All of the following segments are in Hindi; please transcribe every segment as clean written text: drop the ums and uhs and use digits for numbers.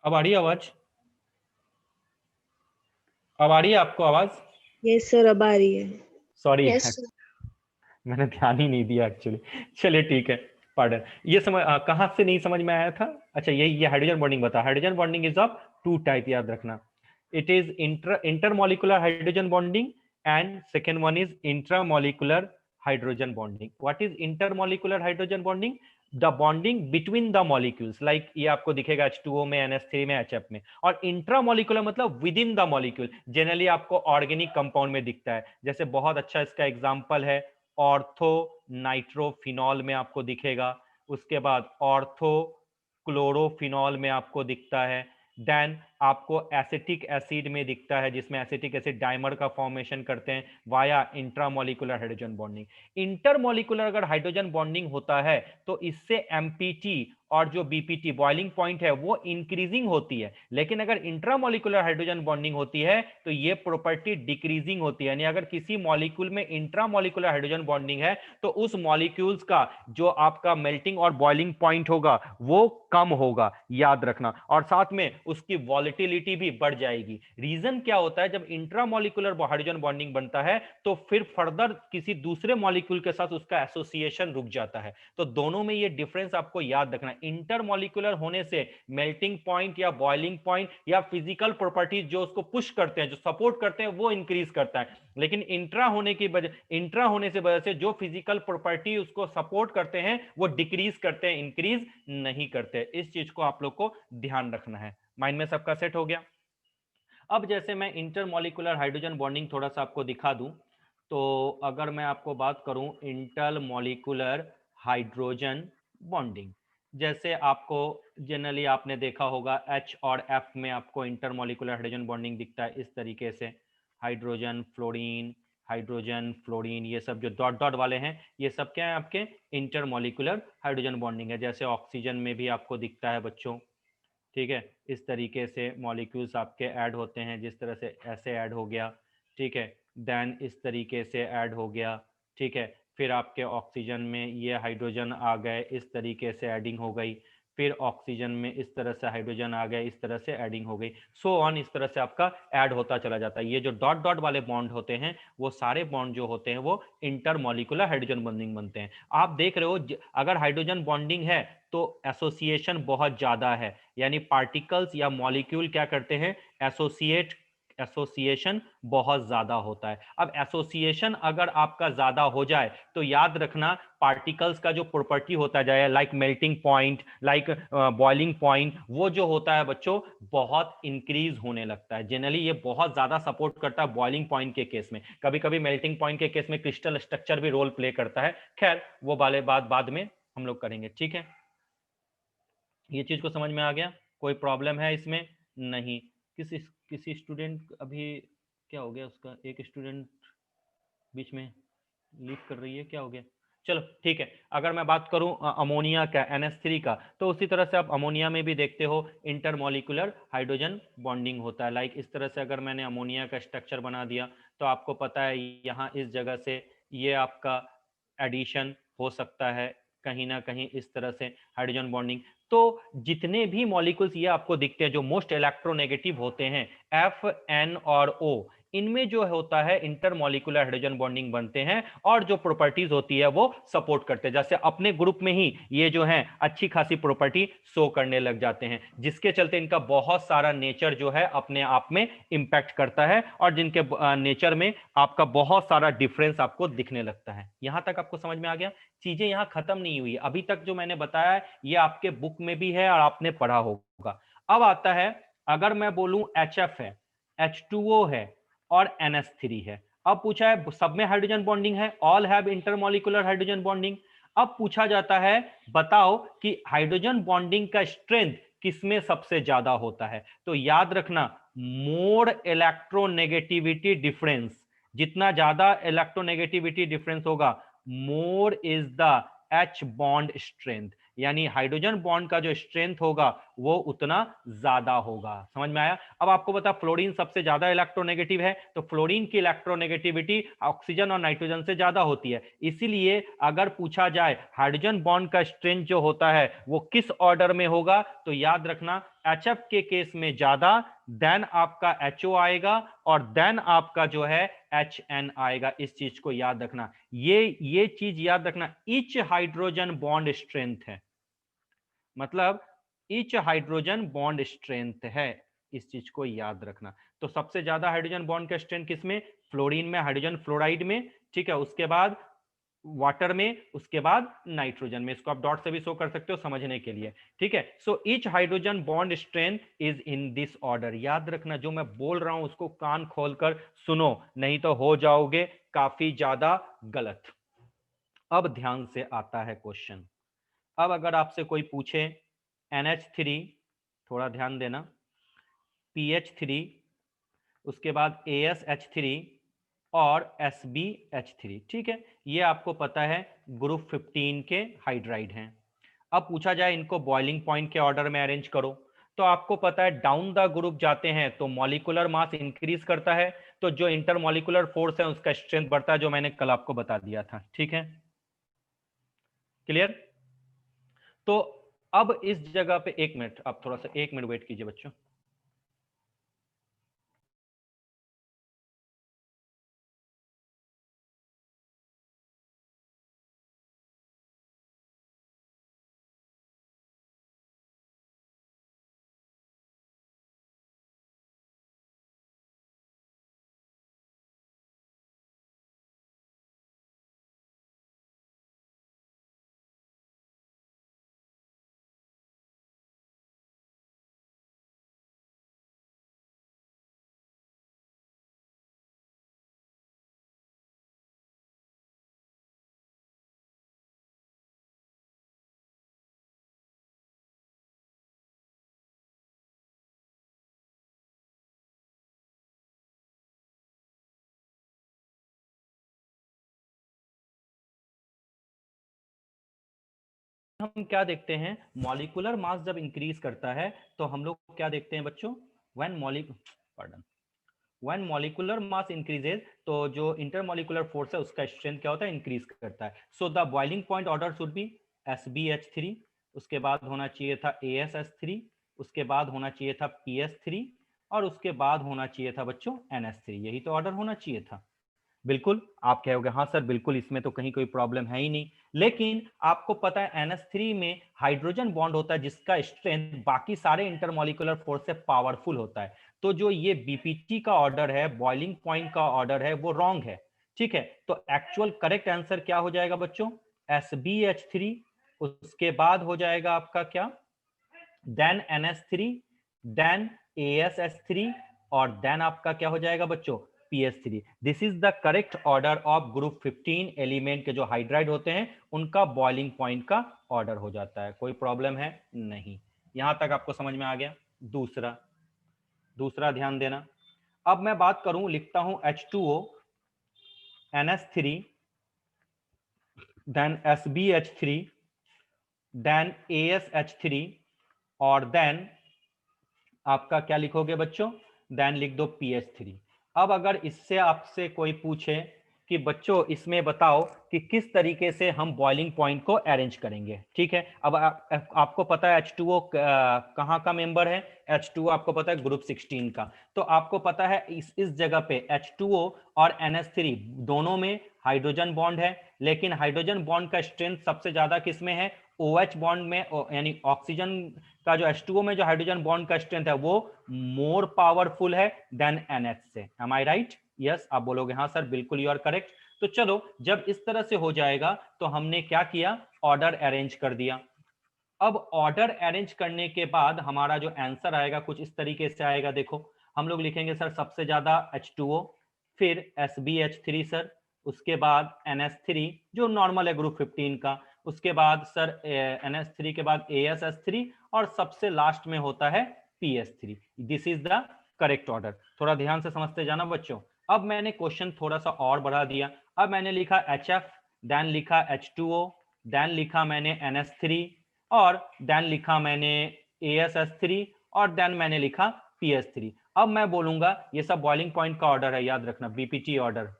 अब आ रही है आवाज? अब आ रही है आपको आवाज? यस सर, अब आ रही है। Sorry yes sir. मैंने ध्यान ही नहीं दिया एक्चुअली। चलिए ठीक है, पार्डन। ये समझ कहाँ से नहीं समझ में आया था? अच्छा, ये हाइड्रोजन बॉन्डिंग बता। Hydrogen bonding is of two type, याद रखना। It is intermolecular hydrogen bonding and second one is intramolecular hydrogen bonding. What is intermolecular hydrogen bonding? The bonding between the molecules, like ये आपको दिखेगा H2O में, NH3 में, HF में। और इंट्रामोलिकुलर मतलब with in the molecule, generally आपको ऑर्गेनिक कंपाउंड में दिखता है। जैसे बहुत अच्छा इसका एग्जांपल है ऑर्थो नाइट्रोफिनॉल में आपको दिखेगा, उसके बाद ऑर्थो क्लोरोफिनॉल में आपको दिखता है, देन आपको एसिटिक एसिड में दिखता है, जिसमें एसिटिक एसिड डाइमर का फॉर्मेशन करते हैं via intramolecular hydrogen bonding. Intermolecular अगर हाइड्रोजन बॉन्डिंग होता है तो इससे एमपीटी और जो बीपीटी बॉइलिंग पॉइंट है वो इंक्रीजिंग होती है, लेकिन अगर इंट्रामोलिकुलर हाइड्रोजन बॉन्डिंग होती है तो ये प्रॉपर्टी डिक्रीजिंग होती है। यानी अगर किसी मॉलिक्यूल में इंट्रामोलिकुलर हाइड्रोजन बॉन्डिंग है तो उस मॉलिक्यूल्स का जो आपका मेल्टिंग और बॉइलिंग पॉइंट होगा वो कम होगा, याद रखना। और साथ में उसकी वॉलेटिलिटी भी बढ़ जाएगी। रीजन क्या होता है? जब इंट्रामोलिकुलर हाइड्रोजन बॉन्डिंग बनता है तो फिर फर्दर किसी दूसरे मॉलिक्यूल के साथ उसका एसोसिएशन रुक जाता है। तो दोनों में ये डिफरेंस आपको याद रखना। इंटरमोलिकुलर होने से मेल्टिंग पॉइंट या बॉइलिंग पॉइंट या फिजिकल प्रॉपर्टीज जो उसको पुश करते हैं, जो सपोर्ट करते हैं, वो इंक्रीज करता है। लेकिन इंट्रा होने से वजह से जो फिजिकल प्रॉपर्टी उसको सपोर्ट करते हैं वो डिक्रीज करते हैं, इंक्रीज नहीं करते। इस चीज को आप लोग को ध्यान रखना है। माइंड में सबका सेट हो गया? अब जैसे मैं इंटरमोलिकुलर हाइड्रोजन बॉन्डिंग थोड़ा सा आपको दिखा दूं, तो अगर मैं आपको बात करूं इंटरमोलिकुलर हाइड्रोजन बॉन्डिंग, जैसे आपको जनरली आपने देखा होगा H और F में आपको इंटरमोलिकुलर हाइड्रोजन बॉन्डिंग दिखता है इस तरीके से। हाइड्रोजन फ्लोरीन, हाइड्रोजन फ्लोरीन, ये सब जो डॉट डॉट वाले हैं ये सब क्या है? आपके इंटरमोलिकुलर हाइड्रोजन बॉन्डिंग है। जैसे ऑक्सीजन में भी आपको दिखता है बच्चों, ठीक है। इस तरीके से मॉलिक्यूल्स आपके ऐड होते हैं, जिस तरह से ऐसे ऐड हो गया, ठीक है। देन इस तरीके से ऐड हो गया, ठीक है। फिर आपके ऑक्सीजन में ये हाइड्रोजन आ गए, इस तरीके से एडिंग हो गई। फिर ऑक्सीजन में इस तरह से हाइड्रोजन आ गए, इस तरह से एडिंग हो गई। सो ऑन, इस तरह से आपका ऐड होता चला जाता है। ये जो डॉट डॉट वाले बॉन्ड होते हैं वो सारे बॉन्ड जो होते हैं वो इंटरमॉलिक्यूलर हाइड्रोजन बॉन्डिंग बनते हैं। आप देख रहे हो अगर हाइड्रोजन बॉन्डिंग है तो एसोसिएशन बहुत ज्यादा है, यानी पार्टिकल्स या मॉलिक्यूल क्या करते हैं? एसोसिएशन बहुत ज्यादा होता है। अब एसोसिएशन अगर आपका ज्यादा हो जाए तो याद रखना पार्टिकल्स का जो प्रॉपर्टी होता जाए, like melting point, like boiling point, वो जो होता है बच्चों बहुत इंक्रीज होने लगता है। जनरली ये बहुत ज्यादा सपोर्ट करता है बॉइलिंग पॉइंट के केस में। कभी कभी मेल्टिंग पॉइंट के केस में क्रिस्टल स्ट्रक्चर भी रोल प्ले करता है। खैर वो वाले बात बाद में हम लोग करेंगे, ठीक है। ये चीज को समझ में आ गया? कोई प्रॉब्लम है इसमें? नहीं। किसी किसी स्टूडेंट अभी क्या हो गया? उसका एक स्टूडेंट बीच में लीव कर रही है, क्या हो गया? चलो ठीक है। अगर मैं बात करूं अमोनिया का, NH3 का, तो उसी तरह से आप अमोनिया में भी देखते हो इंटरमॉलिकुलर हाइड्रोजन बॉन्डिंग होता है। लाइक इस तरह से अगर मैंने अमोनिया का स्ट्रक्चर बना दिया तो आपको पता है यहाँ इस जगह से ये आपका एडिशन हो सकता है कहीं ना कहीं इस तरह से हाइड्रोजन बॉन्डिंग। तो जितने भी मॉलिक्यूल्स ये आपको दिखते हैं जो मोस्ट इलेक्ट्रोनेगेटिव होते हैं, F, N और O, इनमें जो होता है इंटरमॉलिकुलर हाइड्रोजन बॉन्डिंग बनते हैं और जो प्रॉपर्टीज होती है वो सपोर्ट करते हैं। जैसे अपने ग्रुप में ही ये जो है अच्छी खासी प्रॉपर्टी शो करने लग जाते हैं, जिसके चलते इनका बहुत सारा नेचर जो है अपने आप में इंपैक्ट करता है और जिनके नेचर में आपका बहुत सारा डिफरेंस आपको दिखने लगता है। यहां तक आपको समझ में आ गया? चीजें यहां खत्म नहीं हुई। अभी तक जो मैंने बताया ये आपके बुक में भी है और आपने पढ़ा होगा। अब आता है, अगर मैं बोलूं HF है, H2O है और NH3 है। अब पूछा है सब में हाइड्रोजन बॉन्डिंग है, all have intermolecular hydrogen bonding. अब पूछा जाता है बताओ कि हाइड्रोजन बॉन्डिंग का स्ट्रेंथ किसमें सबसे ज्यादा होता है? तो याद रखना मोर इलेक्ट्रोनेगेटिविटी डिफरेंस, जितना ज्यादा इलेक्ट्रोनेगेटिविटी डिफरेंस होगा more is the H bond strength, यानी हाइड्रोजन बॉन्ड का जो स्ट्रेंथ होगा वो उतना ज्यादा होगा। समझ में आया? अब आपको बता फ्लोरीन सबसे ज्यादा इलेक्ट्रोनेगेटिव है, तो फ्लोरीन की इलेक्ट्रोनेगेटिविटी ऑक्सीजन और नाइट्रोजन से ज्यादा होती है। इसीलिए अगर पूछा जाए हाइड्रोजन बॉन्ड का स्ट्रेंथ जो होता है वो किस ऑर्डर में होगा, तो याद रखना HF के केस में ज्यादा, देन आपका HO आएगा और देन आपका जो है HN आएगा। इस चीज को याद रखना, ये चीज याद रखना, ईच हाइड्रोजन बॉन्ड स्ट्रेंथ है, मतलब ईच हाइड्रोजन बॉन्ड स्ट्रेंथ है, इस चीज को याद रखना। तो सबसे ज्यादा हाइड्रोजन बॉन्ड का स्ट्रेंथ किसमें? फ्लोरीन में, हाइड्रोजन फ्लोराइड में, ठीक है, उसके बाद वाटर में, उसके बाद नाइट्रोजन में। इसको आप डॉट से भी शो कर सकते हो समझने के लिए, ठीक है। So each hydrogen bond strength is in this order. याद रखना, जो मैं बोल रहा हूं उसको कान खोलकर सुनो, नहीं तो हो जाओगे काफी ज्यादा गलत। अब ध्यान से आता है क्वेश्चन। अब अगर आपसे कोई पूछे NH3, थोड़ा ध्यान देना, PH3, उसके बाद ASH3 और SbH3, ठीक है, ये आपको पता है ग्रुप 15 के हाइड्राइड हैं। अब पूछा जाए इनको बॉइलिंग पॉइंट के ऑर्डर में अरेंज करो, तो आपको पता है डाउन द ग्रुप जाते हैं तो मॉलिक्यूलर मास इंक्रीज करता है, तो जो इंटरमॉलिक्यूलर फोर्स है उसका स्ट्रेंथ बढ़ता है, जो मैंने कल आपको बता दिया था, ठीक है, क्लियर। तो अब इस जगह पे 1 मिनट, आप थोड़ा सा 1 मिनट वेट कीजिए बच्चों। हम क्या देखते हैं, मॉलिक्यूलर मास जब इंक्रीज करता है तो हम लोग क्या देखते हैं बच्चों, व्हेन मॉलिक्यूलर मास इंक्रीजेज, तो जो इंटरमॉलिक्यूलर फोर्स है उसका स्ट्रेंथ क्या होता है, इंक्रीज करता है। So the boiling point order should be SbH3, उसके बाद होना चाहिए था ASH3, उसके बाद होना चाहिए था PS3, और उसके बाद होना चाहिए था बच्चों NH3। यही तो ऑर्डर होना चाहिए था। बिल्कुल, आप कहोगे हाँ सर बिल्कुल, इसमें तो कहीं कोई प्रॉब्लम है ही नहीं, लेकिन आपको पता है NH3 में हाइड्रोजन बॉन्ड होता है जिसका स्ट्रेंथ बाकी सारे इंटरमॉलिक्यूलर फोर्स से पावरफुल होता है। तो जो ये BPT का ऑर्डर है, बॉइलिंग पॉइंट का ऑर्डर है, वो रॉन्ग है, ठीक है। तो एक्चुअल करेक्ट आंसर क्या हो जाएगा बच्चों, SbH3, उसके बाद हो जाएगा आपका क्या, देन NH3, देन ASH3, और देन आपका क्या हो जाएगा बच्चों, PS3। This is the correct order of group 15 element के जो हाइड्राइड होते हैं उनका बॉइलिंग पॉइंट का ऑर्डर हो जाता है। कोई प्रॉब्लम है नहीं, यहां तक आपको समझ में आ गया। दूसरा दूसरा ध्यान देना, अब मैं बात करूं, लिखता हूं H2O, NH3, then SbH3, then ASH3, और देन आपका क्या लिखोगे बच्चों, देन लिख दो PS3। अब अगर इससे आपसे कोई पूछे कि बच्चों इसमें बताओ कि किस तरीके से हम बॉइलिंग पॉइंट को अरेंज करेंगे, ठीक है। अब आपको पता है H2O कहाँ का मेंबर है, H2O आपको पता है ग्रुप 16 का। तो आपको पता है इस जगह पे H2O और NH3 दोनों में हाइड्रोजन बॉन्ड है, लेकिन हाइड्रोजन बॉन्ड का स्ट्रेंथ सबसे ज्यादा किस में है, OH बॉन्ड में, यानी ऑक्सीजन का जो H2O में जो हाइड्रोजन बॉन्ड का स्ट्रेंथ है वो मोर पावरफुल है देन NH से। एम आई राइट? यस, आप बोलोगे हाँ सर बिल्कुल यू आर करेक्ट। तो चलो, जब इस तरह से हो जाएगा तो हमने क्या किया, ऑर्डर अरेंज कर दिया। अब ऑर्डर अरेंज करने के बाद हमारा जो आंसर आएगा कुछ इस तरीके से आएगा। देखो, हम लोग लिखेंगे सर सबसे ज्यादा H2O, फिर SbH3 सर, उसके बाद NH3 जो नॉर्मल है ग्रुप 15 का, उसके बाद सर NH3 के बाद ASH3, और सबसे लास्ट में होता है PS3। This is the correct order. थोड़ा ध्यान से समझते जाना बच्चों। अब मैंने क्वेश्चन थोड़ा सा और बढ़ा दिया। अब मैंने लिखा HF, देन लिखा H2O, देन लिखा मैंने NH3, और देन लिखा मैंने ASH3, और देन मैंने लिखा PS3। अब मैं बोलूंगा ये सब बॉइलिंग पॉइंट का ऑर्डर है, याद रखना, BPT ऑर्डर,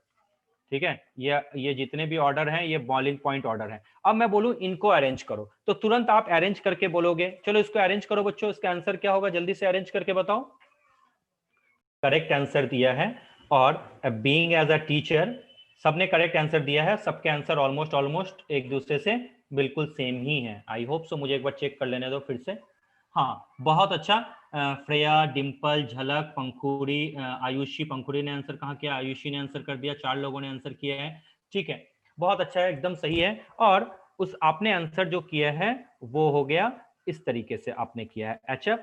ठीक है, ये जितने भी ऑर्डर हैं ये बॉइलिंग पॉइंट ऑर्डर हैं। अब मैं बोलूं इनको अरेंज करो, तो तुरंत आप अरेंज करके बोलोगे। चलो इसको अरेंज करो बच्चों, इसका आंसर क्या होगा, जल्दी से अरेंज करके बताओ। करेक्ट आंसर दिया है, और बीइंग एज अ टीचर सबने करेक्ट आंसर दिया है, सबके आंसर ऑलमोस्ट ऑलमोस्ट एक दूसरे से बिल्कुल सेम ही है। आई होप सो, मुझे एक बार चेक कर लेने दो फिर से। हाँ बहुत अच्छा, श्रेया, डिम्पल, झलक, पंखुड़ी, आयुषी, पंखुड़ी ने आंसर कहाँ किया, आयुषी ने आंसर कर दिया, 4 लोगों ने आंसर किया है। ठीक है, बहुत अच्छा है, एकदम सही है। और उस आपने आंसर जो किया है वो हो गया इस तरीके से आपने किया है, HF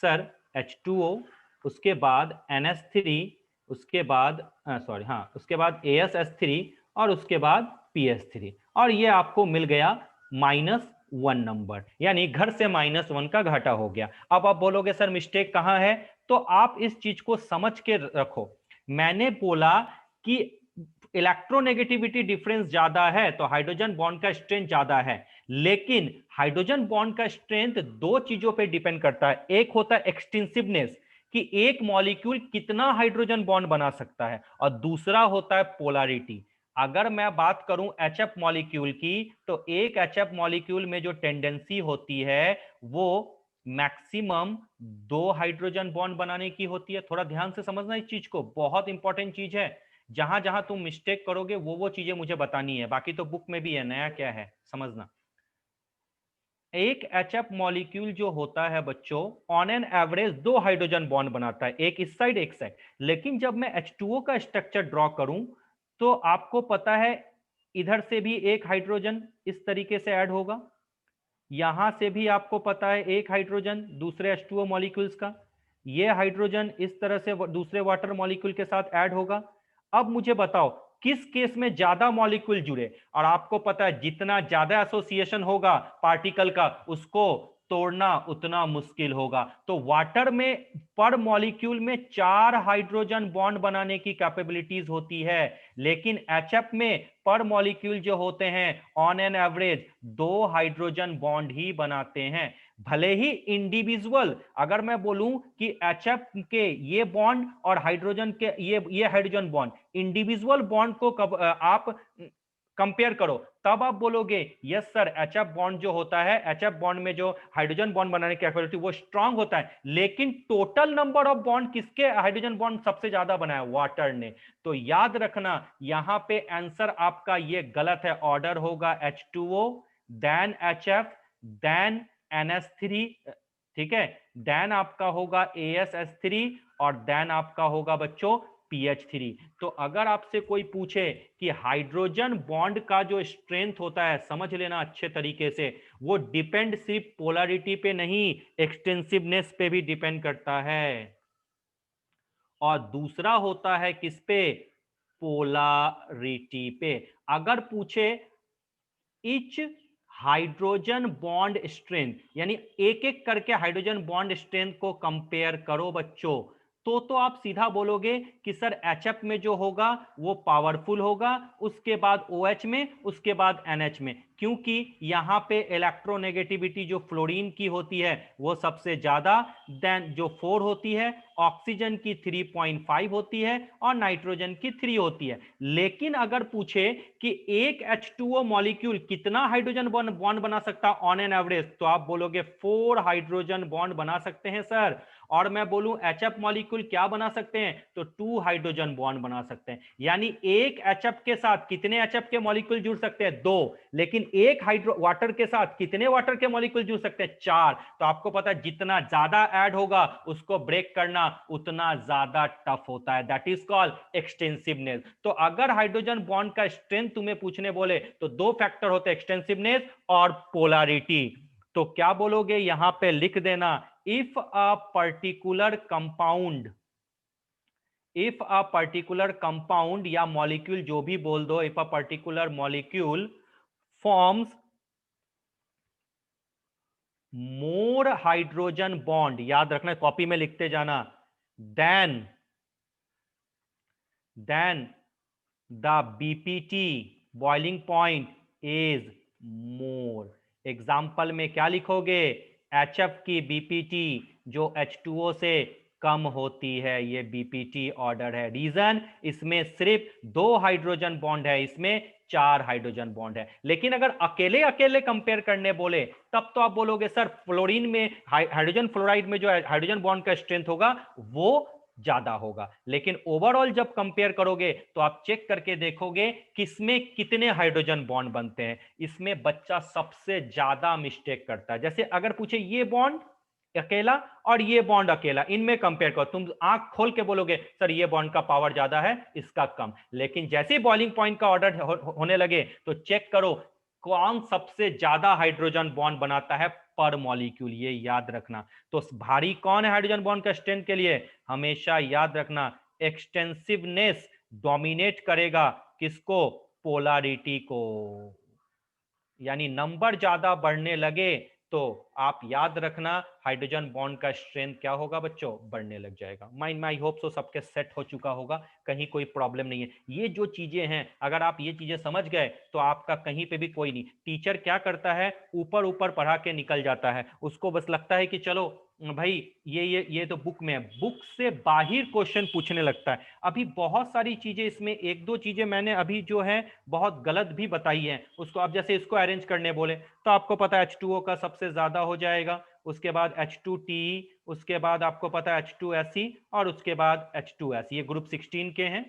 सर H2O, उसके बाद NH3, उसके बाद सॉरी हाँ उसके बाद ASH3, और उसके बाद PS3, और ये आपको मिल गया -1 नंबर, यानी घर से -1 का घाटा हो गया। अब आप बोलोगे सर मिस्टेक कहां है, तो आप इस चीज को समझ के रखो। मैंने बोला कि इलेक्ट्रोनेगेटिविटी डिफरेंस ज्यादा है तो हाइड्रोजन बॉन्ड का स्ट्रेंथ ज्यादा है, लेकिन हाइड्रोजन बॉन्ड का स्ट्रेंथ दो चीजों पे डिपेंड करता है। एक होता है एक्सटेंसिवनेस, कि एक मॉलिक्यूल कितना हाइड्रोजन बॉन्ड बना सकता है, और दूसरा होता है पोलैरिटी। अगर मैं बात करूं HF मॉलिक्यूल की, तो एक HF मॉलिक्यूल में जो टेंडेंसी होती है वो मैक्सिमम 2 हाइड्रोजन बॉन्ड बनाने की होती है। थोड़ा ध्यान से समझना इस चीज को, बहुत इंपॉर्टेंट चीज है। जहां जहां तुम मिस्टेक करोगे वो चीजें मुझे बतानी है, बाकी तो बुक में भी है, नया क्या है समझना। एक HF मॉलिक्यूल जो होता है बच्चों, on an average 2 hydrogen bond बनाता है, एक इस साइड एक साइड। लेकिन जब मैं H2O का स्ट्रक्चर ड्रॉ करूं, तो आपको पता है इधर से भी एक हाइड्रोजन इस तरीके से ऐड होगा, यहां से भी आपको पता है एक हाइड्रोजन दूसरे H2O मॉलिक्यूल्स का, ये हाइड्रोजन इस तरह से दूसरे वाटर मॉलिक्यूल के साथ ऐड होगा। अब मुझे बताओ किस केस में ज्यादा मॉलिक्यूल जुड़े, और आपको पता है जितना ज्यादा एसोसिएशन होगा पार्टिकल का, उसको तोड़ना उतना मुश्किल होगा। तो वाटर में पर मॉलिक्यूल में 4 हाइड्रोजन बॉन्ड बनाने की कैपेबिलिटीज होती है, लेकिन HF में पर मॉलिक्यूल जो होते हैं on an average 2 hydrogen bond ही बनाते हैं। भले ही इंडिविजुअल, अगर मैं बोलूं कि HF के ये बॉन्ड और हाइड्रोजन के ये हाइड्रोजन बॉन्ड, इंडिविजुअल बॉन्ड को कब आप कंपेयर करो, तब आप बोलोगे यस सर HF बॉन्ड जो होता है, HF बॉन्ड में जो हाइड्रोजन बॉन्ड बनाने की कैपेबिलिटी वो स्ट्रांग होता है, लेकिन टोटल नंबर ऑफ बॉन्ड किसके हाइड्रोजन बॉन्ड सबसे ज्यादा बनाया, वाटर ने। तो याद रखना यहां पे आंसर आपका ये गलत है, ऑर्डर होगा H2O, then HF, then NH3, ठीक है, देन आपका होगा ASH3, और देन आपका होगा बच्चों PH3। तो अगर आपसे कोई पूछे कि हाइड्रोजन बॉन्ड का जो स्ट्रेंथ होता है, समझ लेना अच्छे तरीके से, वो डिपेंड सिर्फ पोलैरिटी पे नहीं, एक्सटेंसिवनेस पे भी डिपेंड करता है। और दूसरा होता है किस पे, पोलैरिटी पे। अगर पूछे इच हाइड्रोजन बॉन्ड स्ट्रेंथ, यानी एक एक करके हाइड्रोजन बॉन्ड स्ट्रेंथ को कंपेयर करो बच्चों, तो आप सीधा बोलोगे कि सर HF में जो होगा वो पावरफुल होगा, उसके बाद OH में, उसके बाद NH में, क्योंकि यहां पे इलेक्ट्रोनेगेटिविटी जो फ्लोरीन की होती है वो सबसे ज्यादा, देन जो 4 होती है, ऑक्सीजन की 3.5 होती है, और नाइट्रोजन की 3 होती है। लेकिन अगर पूछे कि एक H2O मॉलिक्यूल कितना हाइड्रोजन बॉन्ड बना सकता है ऑन एन एवरेज, तो आप बोलोगे 4 हाइड्रोजन बॉन्ड बना सकते हैं सर। और मैं बोलूं HF मॉलिक्यूल क्या बना सकते हैं, तो 2 हाइड्रोजन बॉन्ड बना सकते हैं। यानी एक HF के साथ कितने HF के मॉलिक्यूल जुड़ सकते हैं, 2, लेकिन एक हाइड्रो वाटर के साथ कितने वाटर के मॉलिक्यूल जुड़ सकते हैं, 4। तो आपको पता है जितना ज्यादा ऐड होगा उसको ब्रेक करना उतना ज्यादा टफ होता है, दैट इज कॉल्ड एक्सटेंसिवनेस। तो अगर हाइड्रोजन बॉन्ड का स्ट्रेंथ तुम्हें पूछने बोले तो 2 फैक्टर होते हैं, एक्सटेंसिवनेस और पोलैरिटी। तो क्या बोलोगे, यहां पे लिख देना, if a particular compound, if a particular compound या मॉलिक्यूल जो भी बोल दो, if a particular molecule forms more hydrogen bond, याद रखना कॉपी में लिखते जाना, then the BPT boiling point is more. Example में क्या लिखोगे, HF की बीपीटी जो H2O से कम होती है। ये बीपीटी ऑर्डर है। रीजन, इसमें सिर्फ 2 हाइड्रोजन बॉन्ड है, इसमें 4 हाइड्रोजन बॉन्ड है। लेकिन अगर अकेले अकेले कंपेयर करने बोले तब तो आप बोलोगे सर फ्लोरीन में हाइड्रोजन फ्लोराइड में जो हाइड्रोजन बॉन्ड का स्ट्रेंथ होगा वो ज्यादा होगा। लेकिन ओवरऑल जब कंपेयर करोगे तो आप चेक करके देखोगे किसमें कितने हाइड्रोजन बॉन्ड बनते हैं। इसमें बच्चा सबसे ज्यादा मिस्टेक करता है। जैसे अगर पूछे ये बॉन्ड अकेला और ये बॉन्ड अकेला, इनमें कंपेयर करो, तुम आंख खोल के बोलोगे सर ये बॉन्ड का पावर ज्यादा है इसका कम। लेकिन जैसे बॉइलिंग पॉइंट का ऑर्डर होने लगे तो चेक करो कौन सबसे ज्यादा हाइड्रोजन बॉन्ड बनाता है पर मॉलिक्यूल, ये याद रखना। तो भारी कौन है हाइड्रोजन बॉन्ड का स्ट्रेंथ के लिए, हमेशा याद रखना एक्सटेंसिवनेस डोमिनेट करेगा किसको, पोलैरिटी को। यानी नंबर ज्यादा बढ़ने लगे तो आप याद रखना हाइड्रोजन बॉन्ड का स्ट्रेंथ क्या होगा बच्चों, बढ़ने लग जाएगा। माइंड में आई होप सो सबके सेट हो चुका होगा, कहीं कोई प्रॉब्लम नहीं है। ये जो चीजें हैं अगर आप ये चीजें समझ गए तो आपका कहीं पे भी कोई नहीं। टीचर क्या करता है, ऊपर ऊपर पढ़ा के निकल जाता है, उसको बस लगता है कि चलो भाई ये तो बुक में है, बुक से बाहर क्वेश्चन पूछने लगता है। अभी बहुत सारी चीजें इसमें, एक दो चीजें मैंने अभी जो है बहुत गलत भी बताई है उसको। आप जैसे इसको अरेंज करने बोले तो आपको पता है H2O का सबसे ज्यादा हो जाएगा, उसके बाद H2TE, उसके बाद आपको पता है H2SE और उसके बाद H2S। ये ग्रुप 16 के हैं,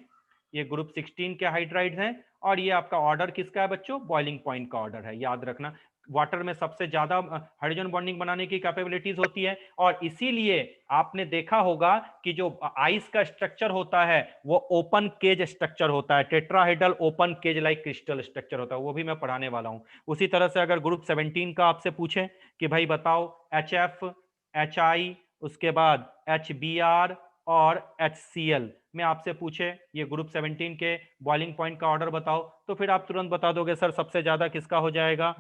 ये ग्रुप 16 के हाइड्राइड्स हैं। और ये आपका ऑर्डर किसका है बच्चों, बॉइलिंग पॉइंट का ऑर्डर है, याद रखना। वाटर में सबसे ज्यादा हाइड्रोजन बॉन्डिंग बनाने की कैपेबिलिटीज होती है और इसीलिए आपने देखा होगा कि जो आइस का स्ट्रक्चर होता है वो ओपन केज स्ट्रक्चर होता है, tetrahedral open cage like crystal structure होता है, वो भी मैं पढ़ाने वाला हूं। उसी तरह से अगर ग्रुप 17 का आपसे पूछे कि भाई बताओ HF, HI, उसके बाद HBr और HCl में आपसे पूछे ये ग्रुप 17 के बॉइलिंग पॉइंट का ऑर्डर बताओ, तो फिर आप तुरंत बता दोगे सर सबसे ज्यादा किसका हो जाएगा,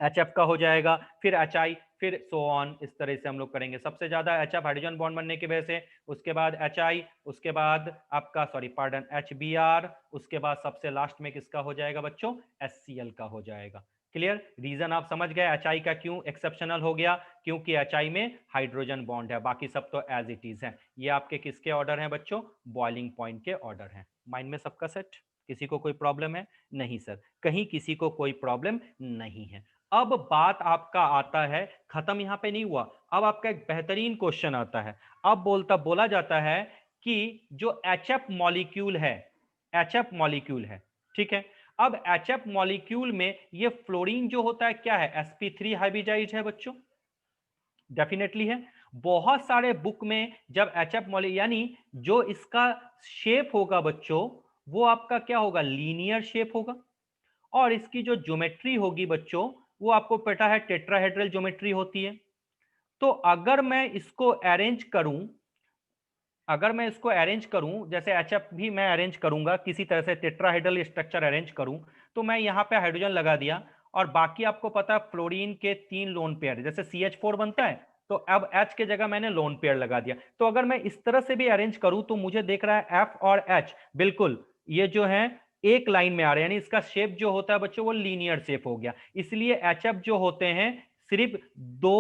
HF का हो जाएगा, फिर HI, फिर सो ऑन। इस तरह से हम लोग करेंगे। सबसे ज्यादा HF हाइड्रोजन बॉन्ड बनने की वजह से, उसके बाद HI, उसके बाद आपका सॉरी पार्डन HBr, उसके बाद सबसे लास्ट में किसका हो जाएगा बच्चों, HCl का हो जाएगा। क्लियर, रीजन आप समझ गए HI का क्यों एक्सेप्शनल हो गया, क्योंकि HI में हाइड्रोजन बॉन्ड है, बाकी सब तो एज इट इज है। ये आपके किसके ऑर्डर हैं बच्चों, बॉइलिंग पॉइंट के ऑर्डर हैं। माइंड में सबका सेट, किसी को कोई प्रॉब्लम है, नहीं सर कहीं किसी को कोई प्रॉब्लम नहीं है। अब बात आपका आता है, खत्म यहां पे नहीं हुआ, अब आपका एक बेहतरीन क्वेश्चन आता है। अब बोला जाता है कि जो HF मॉलिक्यूल है, HF मॉलिक्यूल है, ठीक है। अब HF मॉलिक्यूल में ये फ्लोरीन जो होता है क्या है, sp3 हाइब्रिडाइड है बच्चों, डेफिनेटली है। बहुत सारे बुक में जब HF मॉलिक्यूल यानी जो इसका शेप होगा बच्चों वो आपका क्या होगा, लीनियर शेप होगा। और इसकी जो ज्योमेट्री होगी बच्चों वो आपको पता है टेट्राहेड्रल ज्योमेट्री होती है। तो अगर मैं इसको अरेंज करूं, अगर मैं इसको अरेंज करूं जैसे HF भी मैं अरेंज करूंगा किसी तरह से, टेट्राहेड्रल स्ट्रक्चर अरेंज करूं, तो मैं यहां पे हाइड्रोजन लगा दिया और बाकी आपको पता है फ्लोरीन के 3 लोन पेयर, जैसे CH4 बनता है तो अब H के जगह मैंने लोन पेयर लगा दिया। तो अगर मैं इस तरह से भी अरेंज करूं तो मुझे देख रहा है F और H बिल्कुल ये जो है एक लाइन में आ रहे हैं, यानी इसका शेप जो होता है बच्चों वो लीनियर शेप हो गया। इसलिए HF जो होते हैं सिर्फ 2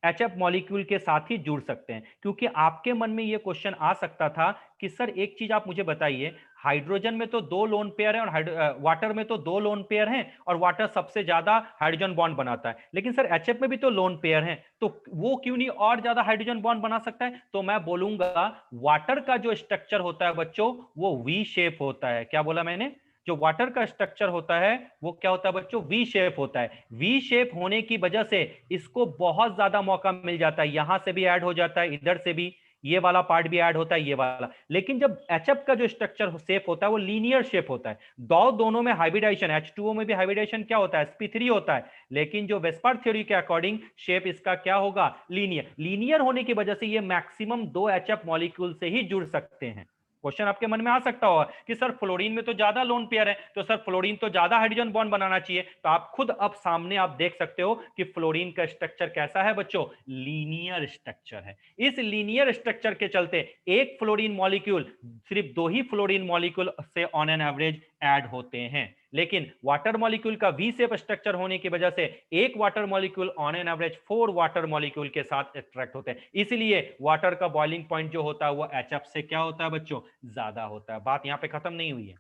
HF मॉलिक्यूल के साथ ही जुड़ सकते हैं। क्योंकि आपके मन में यह क्वेश्चन आ सकता था कि सर एक चीज आप मुझे बताइए, हाइड्रोजन में तो 2 लोन पेयर हैं और वाटर में तो 2 लोन पेयर हैं और वाटर सबसे ज्यादा हाइड्रोजन बॉन्ड बनाता है, लेकिन सर HF में भी तो लोन पेयर हैं, तो वो क्यों नहीं और ज्यादा हाइड्रोजन बॉन्ड बना सकता है। तो मैं बोलूंगा वाटर का जो स्ट्रक्चर होता है बच्चों वो वी शेप होता है। क्या बोला मैंने, जो वाटर का स्ट्रक्चर होता है वो क्या होता है बच्चों, वी शेप होता है। वी शेप होने की वजह से इसको बहुत ज्यादा मौका मिल जाता है, यहां से भी ऐड हो जाता है, इधर से भी ये वाला पार्ट भी ऐड होता है, ये वाला। लेकिन जब HF का जो स्ट्रक्चर शेप होता है वो लीनियर शेप होता है। दोनों में हाइब्रिडाइजेशन, H2O में भी हाइब्रिडाइजेशन क्या होता है, sp3 होता है, लेकिन जो वेस्पर थ्योरी के अकॉर्डिंग शेप इसका क्या होगा, लीनियर। लीनियर होने की वजह से ये मैक्सिमम 2 HF मॉलिक्यूल से ही जुड़ सकते हैं। क्वेश्चन आपके मन में आ सकता होगा कि सर फ्लोरीन में तो ज्यादा लोन पेयर है, तो सर फ्लोरीन तो ज्यादा हाइड्रोजन बॉन्ड बनाना चाहिए। तो आप खुद अब सामने आप देख सकते हो कि फ्लोरीन का स्ट्रक्चर कैसा है बच्चों, लीनियर स्ट्रक्चर है। इस लीनियर स्ट्रक्चर के चलते एक फ्लोरीन मॉलिक्यूल सिर्फ 2 ही फ्लोरीन मॉलिक्यूल से ऑन एन एवरेज ऐड होते हैं। लेकिन वाटर मॉलिक्यूल का वी शेप स्ट्रक्चर होने की वजह से एक water molecule on an average 4 water molecule के साथ अट्रैक्ट होते हैं, इसलिए वाटर का बॉइलिंग पॉइंट जो होता है वो HF से क्या होता है बच्चों, ज्यादा होता है। बात यहां पे खत्म नहीं हुई है।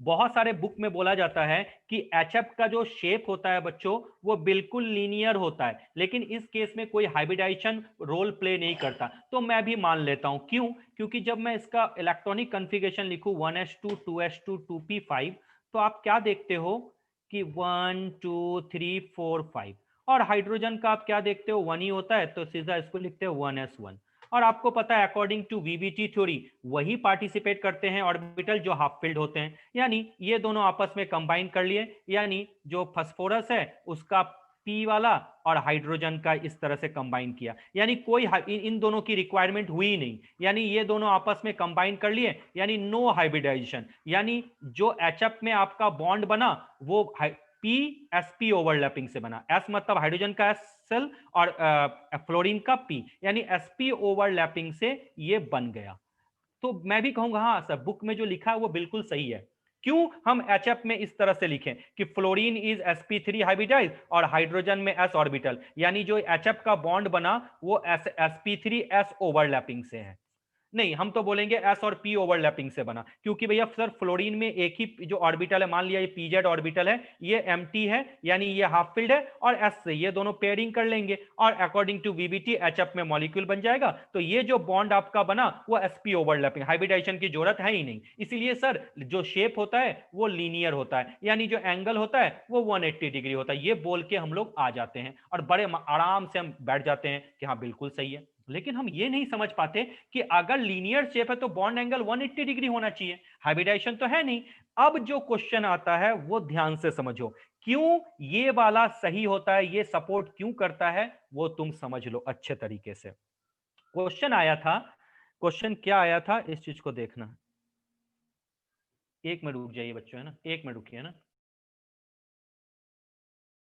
बहुत सारे बुक में बोला जाता है कि HF का जो शेप होता है बच्चों वो बिल्कुल लीनियर होता है, लेकिन इस केस में कोई हाइब्रिडाइजेशन रोल प्ले नहीं करता। तो मैं भी मान लेता हूं, क्यों? क्योंकि जब मैं इसका इलेक्ट्रॉनिक कॉन्फ़िगरेशन लिखूं 1s2 2s2 2p5, तो आप क्या देखते हो कि 1 2 3 4 5, और हाइड्रोजन का आप क्या देखते हो, 1 ही होता है, तो सीधा इसको लिखते हो 1s1। और आपको पता है अकॉर्डिंग टू वीबीटी थ्योरी वही पार्टिसिपेट करते हैं ऑर्बिटल जो हाफ फिल्ड होते हैं, यानी ये दोनों आपस में कंबाइन कर लिए, यानी जो फास्फोरस है उसका पी वाला और हाइड्रोजन का इस तरह से कंबाइन किया, यानी कोई इन दोनों की रिक्वायरमेंट हुई नहीं, यानी ये दोनों आपस में कंबाइन कर लिए, यानी नो हाइब्रिडाइजेशन, यानी जो एचएफ में आपका बॉन्ड बना वो पी एसपी ओवरलैपिंग से बना। एस मतलब हाइड्रोजन का एस सेल और फ्लोरीन का पी, यानी एसपी ओवरलैपिंग से ये बन गया। तो मैं भी कहूंगा हाँ सर, बुक में जो लिखा है वो बिल्कुल सही है। क्यों हम एचएफ में इस तरह से लिखें कि फ्लोरीन इज sp3 हाइब्रिडाइज और हाइड्रोजन में s ऑर्बिटल, यानी जो एचएफ का बॉन्ड बना वो sp3 s ओवरलैपिंग से है। नहीं, हम तो बोलेंगे एस और पी ओवरलैपिंग से बना, क्योंकि भैया सर फ्लोरीन में एक ही जो ऑर्बिटल है, मान लिया ये पीजेड ऑर्बिटल है, ये एम्प्टी है, यानी ये हाफ फिल्ड है, और एस से ये दोनों पेयरिंग कर लेंगे और अकॉर्डिंग टू वीबीटी एचएफ में मॉलिक्यूल बन जाएगा। तो ये जो बॉन्ड आपका बना वो एसपी ओवरलैपिंग, हाइब्रिडाइजेशन की जरूरत है ही नहीं। इसीलिए सर जो शेप होता है वो लीनियर होता है, यानी जो एंगल होता है वो 180 डिग्री होता है। ये बोल के हम लोग आ जाते हैं और बड़े आराम से हम बैठ जाते हैं कि हाँ बिल्कुल सही है। लेकिन हम ये नहीं समझ पाते कि अगर लीनियर शेप है तो बॉन्ड एंगल 180 डिग्री होना चाहिए, हाइब्रिडाइजेशन तो है नहीं। अब जो क्वेश्चन आता है वो ध्यान से समझो, क्यों ये वाला सही होता है, ये सपोर्ट क्यों करता है, वो तुम समझ लो अच्छे तरीके से। क्वेश्चन आया था, क्वेश्चन क्या आया था इस चीज को देखना। एक मिनट रुक जाइए बच्चों, है ना, एक मिनट रुकिए ना,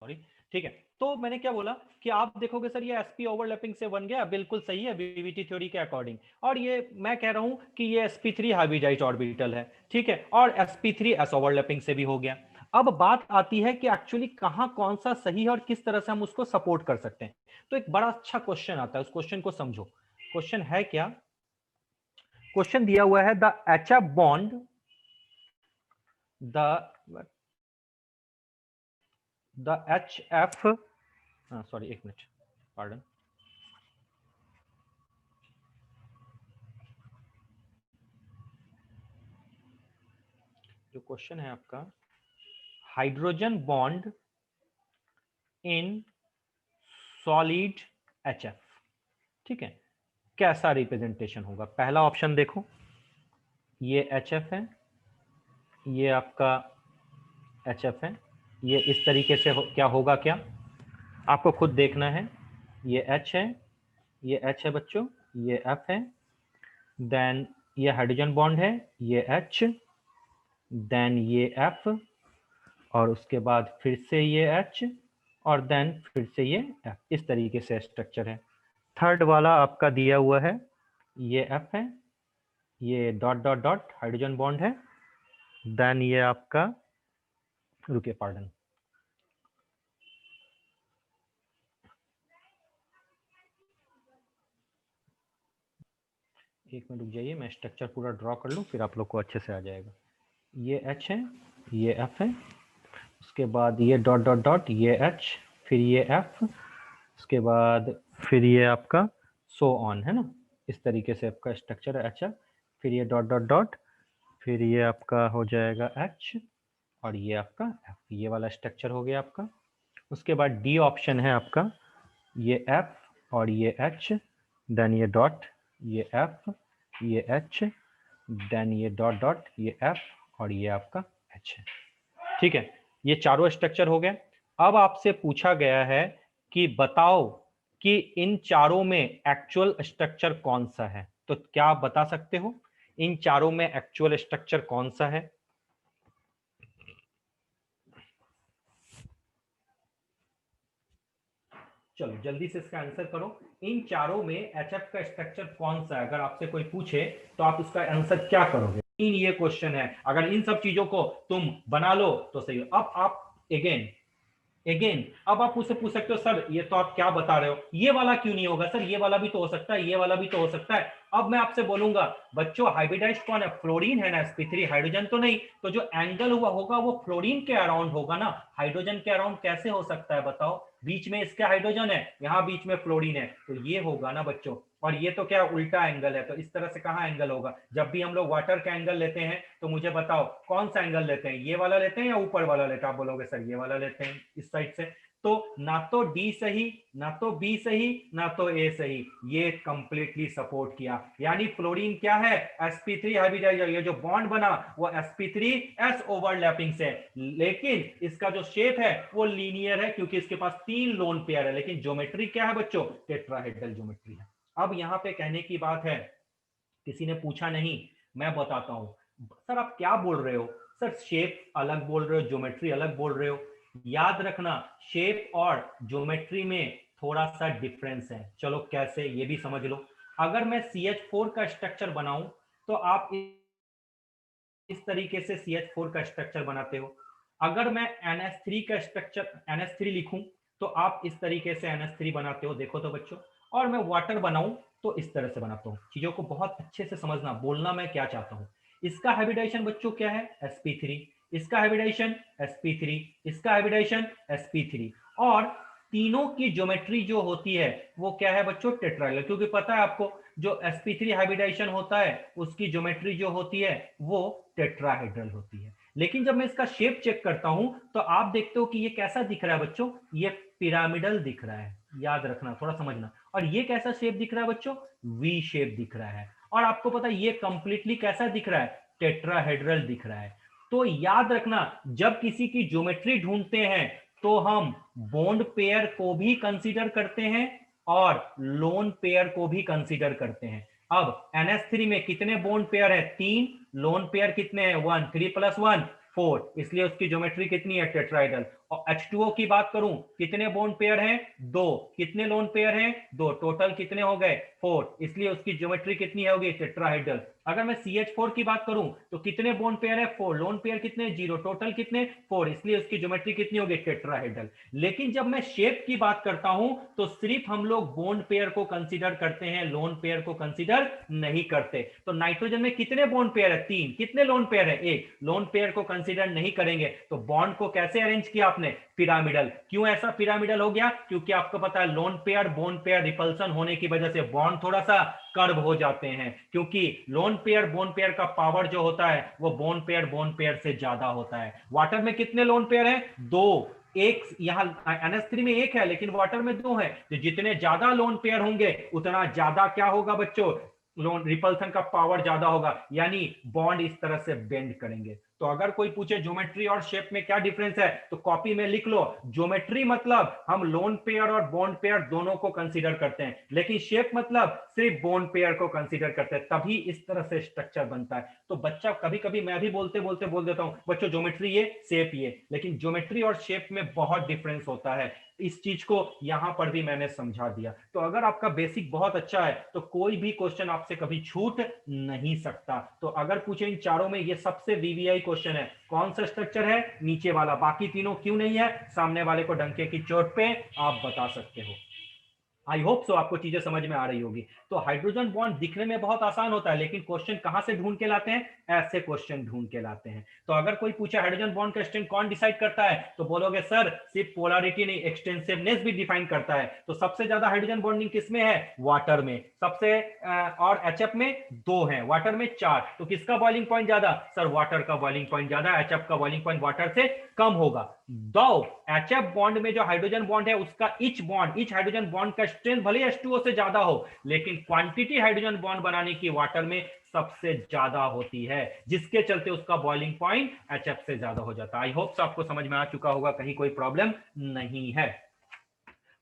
सॉरी। ठीक है, तो मैंने क्या बोला कि आप देखोगे सर ये एसपी ओवरलैपिंग से बन गया, बिल्कुल सही है वीवीटी थ्योरी के अकॉर्डिंग, और ये मैं कह रहा हूं कि ये sp3 हाइब्रिडाइज्ड ऑर्बिटल है, ठीक है, और sp3 s ओवरलैपिंग से भी हो गया। अब बात आती है कि एक्चुअली कहां कौन सा सही है और किस तरह से हम उसको सपोर्ट कर सकते हैं। तो एक बड़ा अच्छा क्वेश्चन आता है, उस क्वेश्चन को समझो। क्वेश्चन है क्या? क्वेश्चन दिया हुआ है the HF bond, the HF, sorry एक मिनट, पार्डन। जो क्वेश्चन है आपका, hydrogen bond in solid HF, ठीक है, कैसा रिप्रेजेंटेशन होगा? पहला ऑप्शन देखो, ये HF है, ये आपका HF है, ये इस तरीके से क्या होगा, क्या आपको खुद देखना है। ये H है, ये H है बच्चों, ये F है, देन ये हाइड्रोजन बॉन्ड है, ये H, देन ये F, और उसके बाद फिर से ये H, और देन फिर से ये F, इस तरीके से स्ट्रक्चर है। थर्ड वाला आपका दिया हुआ है, ये F है, ये dot dot dot hydrogen bond है, देन ये आपका, रुकिए पार्डन, एक मिनट रुक जाइए, मैं स्ट्रक्चर पूरा ड्रॉ कर लूँ, फिर आप लोग को अच्छे से आ जाएगा। ये H है, ये F है, उसके बाद ये डॉट डॉट डॉट, ये H, फिर ये F, उसके बाद फिर ये आपका सो ऑन, है ना, इस तरीके से आपका स्ट्रक्चर है अच्छा, फिर ये डॉट डॉट डॉट, फिर ये आपका हो जाएगा H, और ये आपका F, ये वाला स्ट्रक्चर हो गया आपका। उसके बाद डी ऑप्शन है आपका, ये F और ये H, देन ये डॉट, ये F, ये H, देन ये डॉट डॉट, ये F, और ये आपका H है, ठीक है। ये चारों स्ट्रक्चर हो गए। अब आपसे पूछा गया है कि बताओ कि इन चारों में एक्चुअल स्ट्रक्चर कौन सा है, तो क्या आप बता सकते हो इन चारों में एक्चुअल स्ट्रक्चर कौन सा है? चलो जल्दी से इसका आंसर करो, इन चारों में एचएफ का स्ट्रक्चर कौन सा है? अगर आपसे कोई पूछे तो आप उसका आंसर क्या करोगे? ये क्वेश्चन है, अगर इन सब चीजों को तुम बना लो तो सही हो। अब आप अगेन अब आप मुझसे पूछ सकते हो सर ये तो आप क्या बता रहे हो, ये वाला क्यों नहीं होगा सर, ये वाला भी तो हो सकता है, ये वाला भी तो हो सकता है। अब मैं आपसे बोलूंगा बच्चों हाइब्रिडाइज्ड कौन है, फ्लोरीन है ना, sp3, हाइड्रोजन तो नहीं, तो जो एंगल हुआ होगा वो फ्लोरीन के अराउंड होगा ना, हाइड्रोजन के अराउंड कैसे हो सकता है बताओ, बीच में इसका हाइड्रोजन है, यहाँ बीच में फ्लोरीन है, तो ये होगा ना बच्चों। और ये तो क्या उल्टा एंगल है, तो इस तरह से कहाँ एंगल होगा, जब भी हम लोग वाटर का एंगल लेते हैं तो मुझे बताओ कौन सा एंगल लेते हैं, ये वाला लेते हैं या ऊपर वाला लेते हैं, आप बोलोगे सर ये वाला लेते हैं इस साइड से, तो ना तो डी सही, ना तो बी सही, ना तो ए सही, ये कंप्लीटली सपोर्ट किया, यानी फ्लोरीन क्या है, sp3 हाइब्रिडाइजर, ये जो बॉन्ड बना वो sp3s ओवरलैपिंग से, लेकिन इसका जो शेप है वो लीनियर है क्योंकि इसके पास 3 लोन पेयर है, लेकिन ज्योमेट्री क्या है बच्चों, टेट्राहेड्रल ज्योमेट्री है। अब यहां पे कहने की बात है, किसी ने पूछा नहीं, मैं बताता हूं सर आप क्या बोल रहे हो, सर शेप अलग बोल रहे हो ज्योमेट्री अलग बोल रहे हो, याद रखना शेप और ज्योमेट्री में थोड़ा सा डिफरेंस है, चलो कैसे ये भी समझ लो। अगर मैं CH4 का स्ट्रक्चर बनाऊं तो आप इस तरीके से CH4 का स्ट्रक्चर बनाते हो, अगर मैं NH3 का स्ट्रक्चर NH3 लिखूं तो आप इस तरीके से NH3 बनाते हो, देखो तो बच्चों, और मैं वाटर बनाऊं तो इस तरह से बनाता हूं, चीजों को बहुत अच्छे से समझना, बोलना मैं क्या चाहता हूं। इसका हाइब्रिडाइजेशन बच्चों क्या है, sp3, इसका हाइब्रिडाइजेशन sp3, इसका हाइब्रिडाइजेशन sp3, और तीनों की ज्योमेट्री जो होती है वो क्या है बच्चों, टेट्राहेड्रल, क्योंकि पता है आपको जो sp3 हाइब्रिडाइजेशन होता है उसकी ज्योमेट्री जो होती है वो टेट्राहेड्रल होती है। लेकिन जब मैं इसका शेप चेक करता हूं तो आप देखते हो कि ये कैसा दिख रहा है बच्चों, ये पिरामिडल दिख रहा है, याद रखना थोड़ा समझना, और ये कैसा शेप दिख रहा है बच्चों, वी शेप दिख रहा है, और आपको पता है ये कंप्लीटली कैसा दिख रहा है, टेट्राहेड्रल दिख रहा है। तो याद रखना जब किसी की ज्योमेट्री ढूंढते हैं तो हम बॉन्ड पेयर को भी कंसीडर करते हैं और लोन पेयर को भी कंसीडर करते हैं। अब NH3 में कितने बॉन्ड पेयर है, 3, लोन पेयर कितने हैं, 1, 3 + 1 4, इसलिए उसकी ज्योमेट्री कितनी है, टेट्राहेड्रल। और H2O की बात करूं कितने बॉन्ड पेयर हैं, 2, कितने लोन पेयर हैं, 2, टोटल कितने हो गए, 4, इसलिए उसकी ज्योमेट्री कितनी होगी, टेट्राहेड्रल। अगर मैं CH4 की बात करूं तो कितने बॉन्ड पेयर है, 4, लोन पेयर कितने, 0, टोटल कितने, 4, इसलिए उसकी ज्योमेट्री कितनी होगी, टेट्राहेड्रल। लेकिन जब मैं शेप की बात करता हूं तो सिर्फ हम लोग बॉन्ड पेयर को कंसीडर करते हैं, लोन पेयर को कंसीडर नहीं करते। तो नाइट्रोजन में कितने बॉन्ड पेयर है, 3, कितने लोन पेयर है, 1, लोन पेयर को कंसीडर नहीं करेंगे, तो बॉन्ड को कैसे अरेंज किया आपने, पिरामिडल। क्यों ऐसा पिरामिडल हो गया, क्योंकि आपको पता है lone pair bond pair repulsion होने की वजह से बॉन्ड थोड़ा सा कर्व हो जाते हैं, क्योंकि लोन पेयर बॉन्ड पेयर का पावर जो होता है वो बॉन्ड पेयर से ज्यादा होता है। वाटर में कितने लोन पेयर हैं, 2, एक यहां NH3 में एक है लेकिन वाटर में 2 है, तो जितने ज्यादा लोन पेयर होंगे उतना ज्यादा क्या होगा बच्चों, लोन रिपल्सन का पावर ज्यादा होगा, यानी बॉन्ड इस तरह से बेंड करेंगे। तो अगर कोई पूछे ज्योमेट्री और शेप में क्या डिफरेंस है तो कॉपी में लिख लो, ज्योमेट्री मतलब हम लोन पेयर और बॉन्ड पेयर दोनों को कंसीडर करते हैं, लेकिन शेप मतलब सिर्फ बॉन्ड पेयर को कंसीडर करते हैं, तभी इस तरह से स्ट्रक्चर बनता है। तो बच्चा कभी कभी मैं भी बोलते बोलते बोल देता हूं बच्चों ज्योमेट्री ये शेप ये, लेकिन ज्योमेट्री और शेप में बहुत डिफरेंस होता है, इस चीज को यहां पर भी मैंने समझा दिया। तो अगर आपका बेसिक बहुत अच्छा है तो कोई भी क्वेश्चन आपसे कभी छूट नहीं सकता। तो अगर पूछे इन चारों में ये सबसे वीवीआई क्वेश्चन है, कौन सा स्ट्रक्चर है, नीचे वाला, बाकी तीनों क्यों नहीं है, सामने वाले को डंके की चोट पे आप बता सकते हो। आई होप सो आपको चीजें समझ में आ रही होगी। तो हाइड्रोजन बॉन्ड दिखने में बहुत आसान होता है, लेकिन क्वेश्चन कहां से ढूंढ के लाते हैं, ऐसे क्वेश्चन ढूंढ के लाते हैं। तो अगर कोई पूछे हाइड्रोजन बॉन्ड का स्ट्रेंथ कौन डिसाइड करता है, तो बोलोगे सर सिर्फ पोलैरिटी नहीं एक्सटेंसिवनेस भी डिफाइन करता है। तो सबसे ज्यादा हाइड्रोजन बॉन्डिंग किसमें है, वाटर में, सबसे और HF में 2 है, वाटर में 4, तो किसका बॉइलिंग पॉइंट ज्यादा, सर वाटर का बॉइलिंग पॉइंट ज्यादा, HF का बॉइलिंग पॉइंट वाटर से कम होगा। दो HF बॉन्ड में जो हाइड्रोजन बॉन्ड है उसका ईच हाइड्रोजन बॉन्ड का स्ट्रेंथ भले H2O से ज्यादा हो, लेकिन क्वांटिटी हाइड्रोजन बॉन्ड बनाने की वाटर में सबसे ज्यादा होती है, जिसके चलते उसका बॉइलिंग पॉइंट HF से ज्यादा हो जाता है। आई होप आपको समझ में आ चुका होगा, कहीं कोई प्रॉब्लम नहीं है।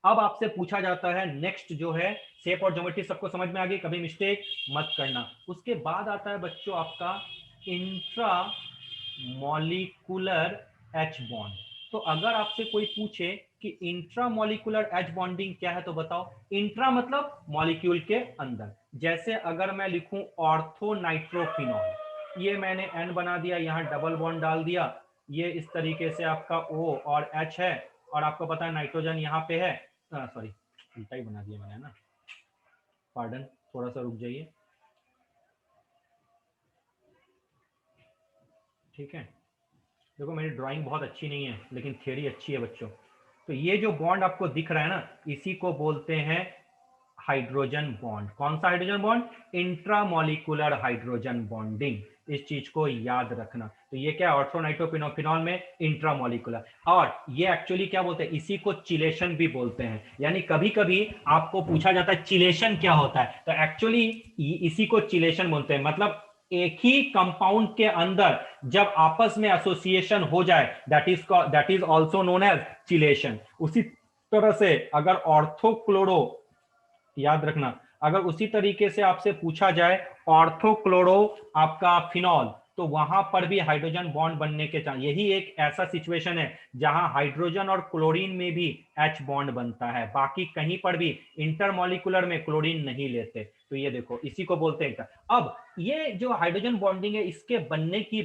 अब आपसे पूछा जाता है नेक्स्ट जो है शेप और ज्योमेट्री, सबको समझ में आ गई, कभी मिस्टेक मत करना। उसके बाद आता है बच्चों आपका इंट्रा मॉलिक्यूलर एच बॉन्ड। तो अगर आपसे कोई पूछे कि इंट्रामोलिकुलर एच बॉन्डिंग क्या है तो बताओ, इंट्रा मतलब मॉलिक्यूल के अंदर, जैसे अगर मैं लिखूं ऑर्थो नाइट्रोफिनॉल, ये मैंने N बना दिया, यहाँ डबल बॉन्ड डाल दिया, ये इस तरीके से आपका O और H है, और आपको पता है नाइट्रोजन यहाँ पे है, सॉरी उल्टा ही बना दिया मैंने, है ना, पार्डन, थोड़ा सा रुक जाइए, ठीक है। देखो मेरी ड्राइंग बहुत अच्छी नहीं है लेकिन थ्योरी अच्छी है बच्चों। तो ये जो बॉन्ड आपको दिख रहा है ना, इसी को बोलते हैं हाइड्रोजन बॉन्ड। कौन सा hydrogen bond? Intramolecular hydrogen bonding. इस चीज को याद रखना। तो ये क्या है, ऑर्थोनाइट्रोफिनॉल में इंट्रामोलिकुलर। और ये एक्चुअली क्या बोलते हैं, इसी को चिलेशन भी बोलते हैं। यानी कभी कभी आपको पूछा जाता है चिलेशन क्या होता है, तो एक्चुअली इसी को चिलेशन बोलते हैं। मतलब एक ही कंपाउंड के अंदर जब आपस में एसोसिएशन हो जाए, that is also known as chelation. उसी तरह से अगर ऑर्थोक्लोरो, याद रखना, अगर उसी तरीके से आपसे पूछा जाए ऑर्थोक्लोरो आपका फिनॉल, तो वहां पर भी हाइड्रोजन बॉन्ड बनने के चांस, यही एक ऐसा सिचुएशन है जहां हाइड्रोजन और क्लोरीन में भी H बॉन्ड बनता है, बाकी कहीं पर भी इंटरमोलिकुलर में क्लोरीन नहीं लेते। तो ये देखो इसी को बोलते हैं। अब ये जो हाइड्रोजन बॉन्डिंग है, इसके बनने की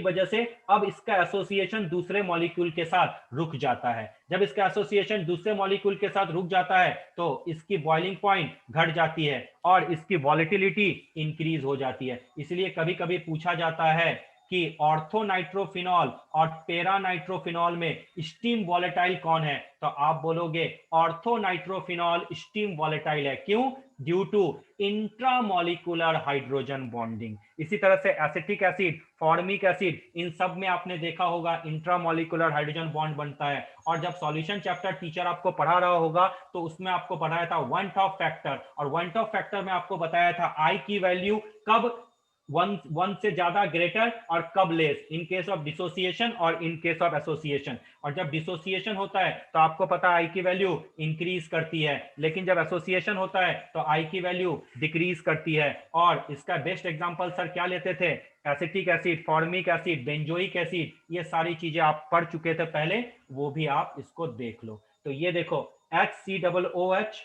वजह से अब इसका एसोसिएशन दूसरे मॉलिक्यूल के साथ रुक जाता है। जब इसका एसोसिएशन दूसरे मॉलिक्यूल के साथ रुक जाता है तो इसकी बॉइलिंग पॉइंट घट जाती है और इसकी वॉलेटिलिटी इंक्रीज हो जाती है। इसलिए कभी कभी पूछा जाता है कि ऑर्थोनाइट्रोफिनॉल और पैरानाइट्रोफिनॉल में स्टीम वॉलेटाइल कौन है, तो आप बोलोगे ऑर्थोनाइट्रोफिनॉल स्टीम वॉलेटाइल है। क्यों? Due to intramolecular hydrogen bonding. इसी तरह से एसिटिक एसिड, फॉर्मिक एसिड, इन सब में आपने देखा होगा इंट्रामोलिकुलर हाइड्रोजन बॉन्ड बनता है। और जब सॉल्यूशन चैप्टर टीचर आपको पढ़ा रहा होगा तो उसमें आपको पढ़ाया था वन टॉप फैक्टर, और वन टॉप फैक्टर में आपको बताया था आई की वैल्यू कब वन से ज्यादा ग्रेटर और कब less, in case of dissociation और इन केस ऑफ एसोसिएशन। और जब डिसोसिएशन होता है तो आपको पता है आई की वैल्यू इंक्रीज करती है, लेकिन जब एसोसिएशन होता है तो आई की वैल्यू डिक्रीज करती है। और इसका बेस्ट एग्जांपल सर क्या लेते थे? Acetic acid, formic acid, benzoic acid, ये सारी चीजें आप पढ़ चुके थे पहले, वो भी आप इसको देख लो। तो ये देखो HCOOH,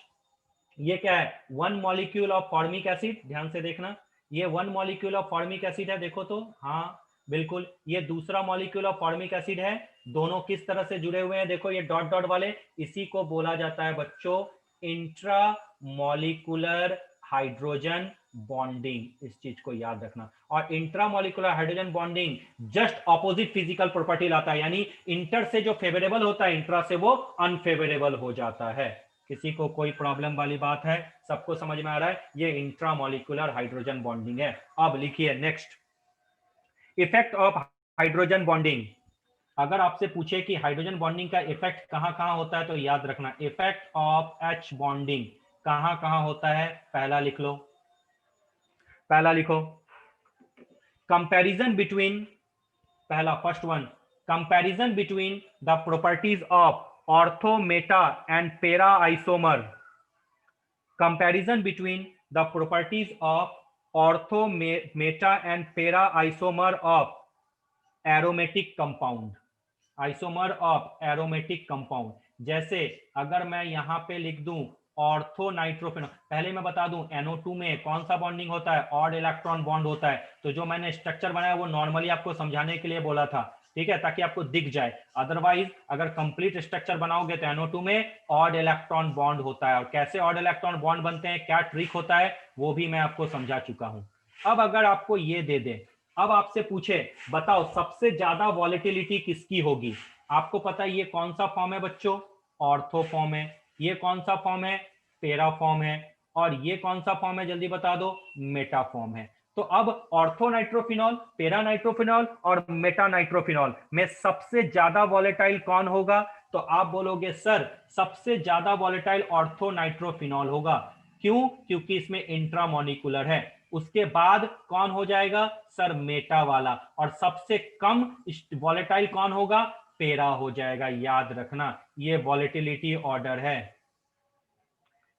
ये क्या है? One molecule of formic acid, ध्यान से देखना, ये one molecule of formic acid है, देखो तो, हाँ बिल्कुल, ये दूसरा मॉलिक्यूल ऑफ फॉर्मिक एसिड है। दोनों किस तरह से जुड़े हुए हैं, देखो ये डॉट डॉट वाले, इसी को बोला जाता है बच्चों इंट्रा मॉलिक्यूलर हाइड्रोजन बॉन्डिंग। इस चीज को याद रखना। और intra molecular hydrogen bonding just opposite physical property लाता है, यानी इंटर से जो फेवरेबल होता है इंट्रा से वो अनफेवरेबल हो जाता है। किसी को कोई प्रॉब्लम वाली बात है? सबको समझ में आ रहा है? ये इंट्रामोलिकुलर हाइड्रोजन बॉन्डिंग है। अब लिखिए next, effect of hydrogen bonding. अगर आपसे पूछे कि हाइड्रोजन बॉन्डिंग का इफेक्ट कहां कहां होता है तो याद रखना इफेक्ट ऑफ H बॉन्डिंग कहां कहां होता है। पहला लिख लो, पहला लिखो, कंपैरिजन बिटवीन, पहला first one, comparison between the properties of ortho, Meta and para isomer. Comparison between the properties of ortho, meta and para isomer of aromatic compound, isomer of aromatic compound। जैसे अगर मैं यहां पे लिख दूं ऑर्थो नाइट्रोफिनॉल, पहले मैं बता दूं NO2 में कौन सा बॉन्डिंग होता है? ऑड इलेक्ट्रॉन बॉन्ड होता है। तो जो मैंने स्ट्रक्चर बनाया वो नॉर्मली आपको समझाने के लिए बोला था, ठीक है, ताकि आपको दिख जाए। अदरवाइज अगर कंप्लीट स्ट्रक्चर बनाओगे तो NO2 में ऑड इलेक्ट्रॉन बॉन्ड होता है, और कैसे ऑड इलेक्ट्रॉन बॉन्ड बनते हैं, क्या ट्रिक होता है, वो भी मैं आपको समझा चुका हूं। अब अगर आपको ये दे दे, अब आपसे पूछे बताओ सबसे ज्यादा वॉलेटिलिटी किसकी होगी, आपको पता है ये कौन सा फॉर्म है बच्चों? ऑर्थो फॉर्म है। ये कौन सा फॉर्म है? पैरा फॉर्म है। और ये कौन सा फॉर्म है जल्दी बता दो? मेटा फॉर्म है। तो अब ऑर्थो नाइट्रोफिनॉल, पैरा नाइट्रोफिनॉल और मेटा नाइट्रोफिनॉल में सबसे ज्यादा वॉलेटाइल कौन होगा? तो आप बोलोगे सर सबसे ज्यादा वॉलेटाइल ऑर्थो नाइट्रोफिनॉल होगा। क्यों? क्योंकि इसमें इंट्रामोलिकुलर है। उसके बाद कौन हो जाएगा? सर मेटा वाला। और सबसे कम वॉलेटाइल कौन होगा? पैरा हो जाएगा। याद रखना ये वॉलेटिलिटी ऑर्डर है,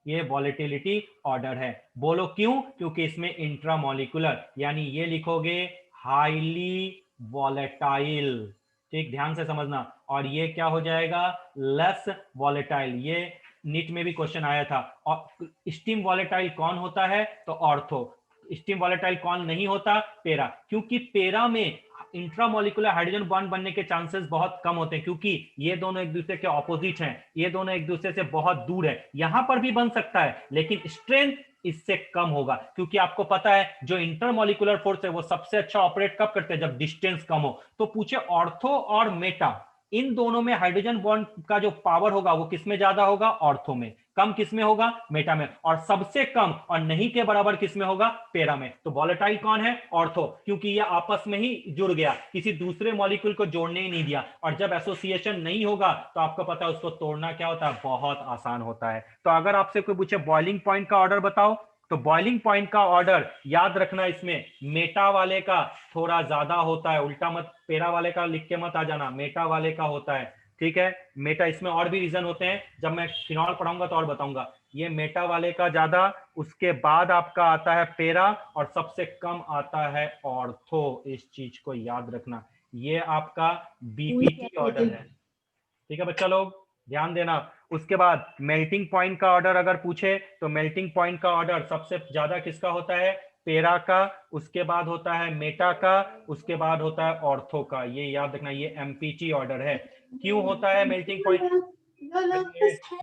ये वॉलेटिलिटी ऑर्डर है। बोलो क्यों? क्योंकि इसमें इंट्रामोलिकुलर, यानी ये लिखोगे हाईली वॉलेटाइल, ठीक, ध्यान से समझना। और ये क्या हो जाएगा? Less volatile. ये नीट में भी क्वेश्चन आया था। और स्टीम वॉलेटाइल कौन होता है? तो ऑर्थो। स्टीम वॉलेटाइल कौन नहीं होता? पेरा, क्योंकि पेरा में इंट्रामोलिकुलर हाइड्रोजन बॉन्ड बनने के चांसेस बहुत कम होते हैं, क्योंकि ये दोनों एक दूसरे के ऑपोजिट हैं, ये दोनों एक दूसरे से बहुत दूर है। यहां पर भी बन सकता है लेकिन स्ट्रेंथ इससे कम होगा, क्योंकि आपको पता है जो इंटरमोलिकुलर फोर्स है वो सबसे अच्छा ऑपरेट कब करते हैं? जब डिस्टेंस कम हो। तो पूछे ऑर्थो और मेटा, इन दोनों में हाइड्रोजन बॉन्ड का जो पावर होगा वो किसमें ज्यादा होगा? ऑर्थो में। कम किसमें होगा? मेटा में। और सबसे कम और नहीं के बराबर किसमें होगा? पेरा में। तो वॉलेटाइल कौन है? ऑर्थो, क्योंकि ये आपस में ही जुड़ गया, किसी दूसरे मॉलिक्यूल को जोड़ने ही नहीं दिया। और जब एसोसिएशन नहीं होगा तो आपको पता है उसको तोड़ना क्या होता है? बहुत आसान होता है। तो अगर आपसे कोई पूछे बॉइलिंग पॉइंट का ऑर्डर बताओ, तो बॉइलिंग पॉइंट का ऑर्डर याद रखना, इसमें मेटा वाले का थोड़ा ज्यादा होता है, उल्टा मत, पेरा वाले का लिख के मत आ जाना, मेटा वाले का होता है। ठीक है, मेटा, इसमें और भी रीजन होते हैं, जब मैं फिनॉल पढ़ाऊंगा तो और बताऊंगा। ये मेटा वाले का ज्यादा, उसके बाद आपका आता है पेरा, और सबसे कम आता है ऑर्थो। इस चीज को याद रखना, ये आपका बीपीटी ऑर्डर है। ठीक है बच्चा लोग, ध्यान देना। उसके बाद मेल्टिंग पॉइंट का ऑर्डर अगर पूछे तो मेल्टिंग पॉइंट का ऑर्डर सबसे ज्यादा किसका होता है? पेरा का, उसके बाद होता है मेटा का, उसके बाद होता है ऑर्थो का। ये याद रखना, ये एमपीटी ऑर्डर है। क्यों होता है मेल्टिंग पॉइंट?